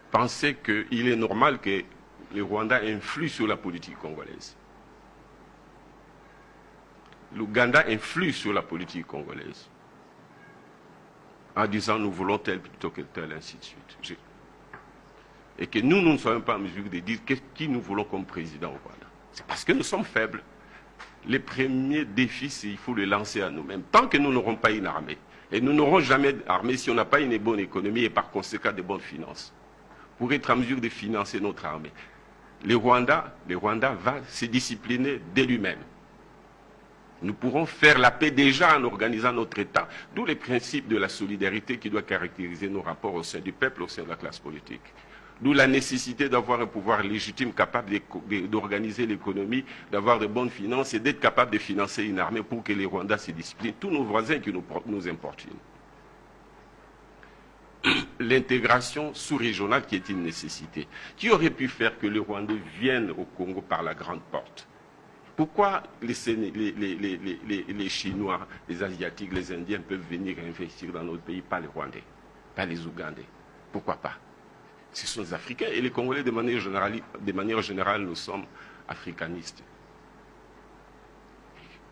penser qu'il est normal que le Rwanda influe sur la politique congolaise? L'Ouganda influe sur la politique congolaise en disant nous voulons tel plutôt que tel, ainsi de suite. Et que nous ne sommes pas en mesure de dire qui nous voulons comme président au Rwanda. C'est parce que nous sommes faibles. Les premiers défis, il faut les lancer à nous-mêmes. Tant que nous n'aurons pas une armée, et nous n'aurons jamais d'armée si on n'a pas une bonne économie et par conséquent de bonnes finances, pour être en mesure de financer notre armée. Le Rwanda va se discipliner de lui-même. Nous pourrons faire la paix déjà en organisant notre État. D'où les principes de la solidarité qui doit caractériser nos rapports au sein du peuple, au sein de la classe politique. D'où la nécessité d'avoir un pouvoir légitime capable d'organiser l'économie, d'avoir de bonnes finances et d'être capable de financer une armée pour que les Rwandais se disciplinent. Tous nos voisins qui nous importunent. L'intégration sous-régionale qui est une nécessité. Qui aurait pu faire que les Rwandais viennent au Congo par la grande porte? Pourquoi les Chinois, les Asiatiques, les Indiens peuvent venir investir dans notre pays, pas les Rwandais, pas les Ougandais? Pourquoi pas? Ce sont les Africains et les Congolais, de manière générale, nous sommes africanistes.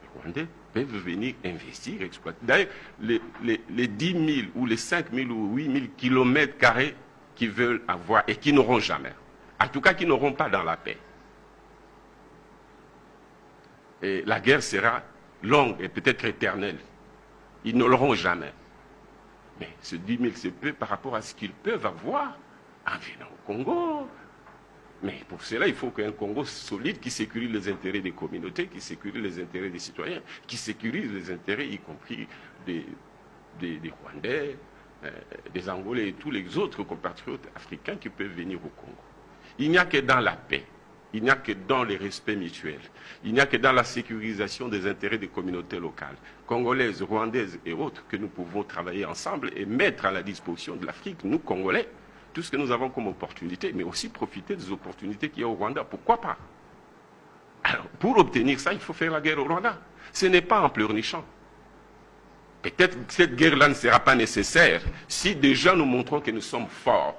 Les Rwandais peuvent venir investir, exploiter. D'ailleurs, les 10 000 ou les 5 000 ou 8 000 kilomètres carrés qu'ils veulent avoir et qui n'auront jamais, en tout cas qui n'auront pas dans la paix. Et la guerre sera longue et peut-être éternelle. Ils ne l'auront jamais. Mais ce 10 000, c'est peu par rapport à ce qu'ils peuvent avoir en venant au Congo. Mais pour cela, il faut qu'un Congo solide qui sécurise les intérêts des communautés, qui sécurise les intérêts des citoyens, qui sécurise les intérêts, y compris des Rwandais, des Angolais et tous les autres compatriotes africains qui peuvent venir au Congo. Il n'y a que dans la paix. Il n'y a que dans les respects mutuels, il n'y a que dans la sécurisation des intérêts des communautés locales, congolaises, rwandaises et autres, que nous pouvons travailler ensemble et mettre à la disposition de l'Afrique, nous Congolais, tout ce que nous avons comme opportunité, mais aussi profiter des opportunités qu'il y a au Rwanda. Pourquoi pas? Alors, pour obtenir ça, il faut faire la guerre au Rwanda. Ce n'est pas en pleurnichant. Peut-être que cette guerre-là ne sera pas nécessaire si déjà nous montrons que nous sommes forts,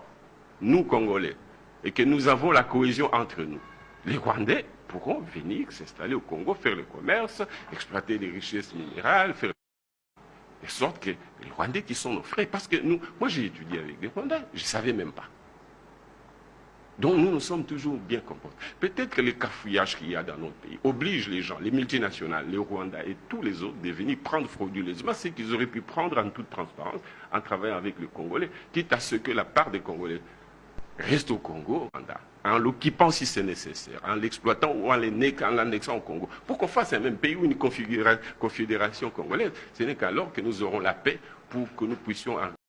nous Congolais, et que nous avons la cohésion entre nous. Les Rwandais pourront venir s'installer au Congo, faire le commerce, exploiter les richesses minérales, faire de sorte que les Rwandais qui sont nos frères, parce que nous, moi j'ai étudié avec des Rwandais, je ne savais même pas. Donc nous sommes toujours bien comportés. Peut-être que le cafouillage qu'il y a dans notre pays oblige les gens, les multinationales, les Rwandais et tous les autres de venir prendre frauduleusement ce qu'ils auraient pu prendre en toute transparence en travaillant avec les Congolais, quitte à ce que la part des Congolais reste au Congo, en l'occupant si c'est nécessaire, en l'exploitant ou en l'annexant au Congo, pour qu'on fasse un même pays ou une confédération congolaise. Ce n'est qu'alors que nous aurons la paix pour que nous puissions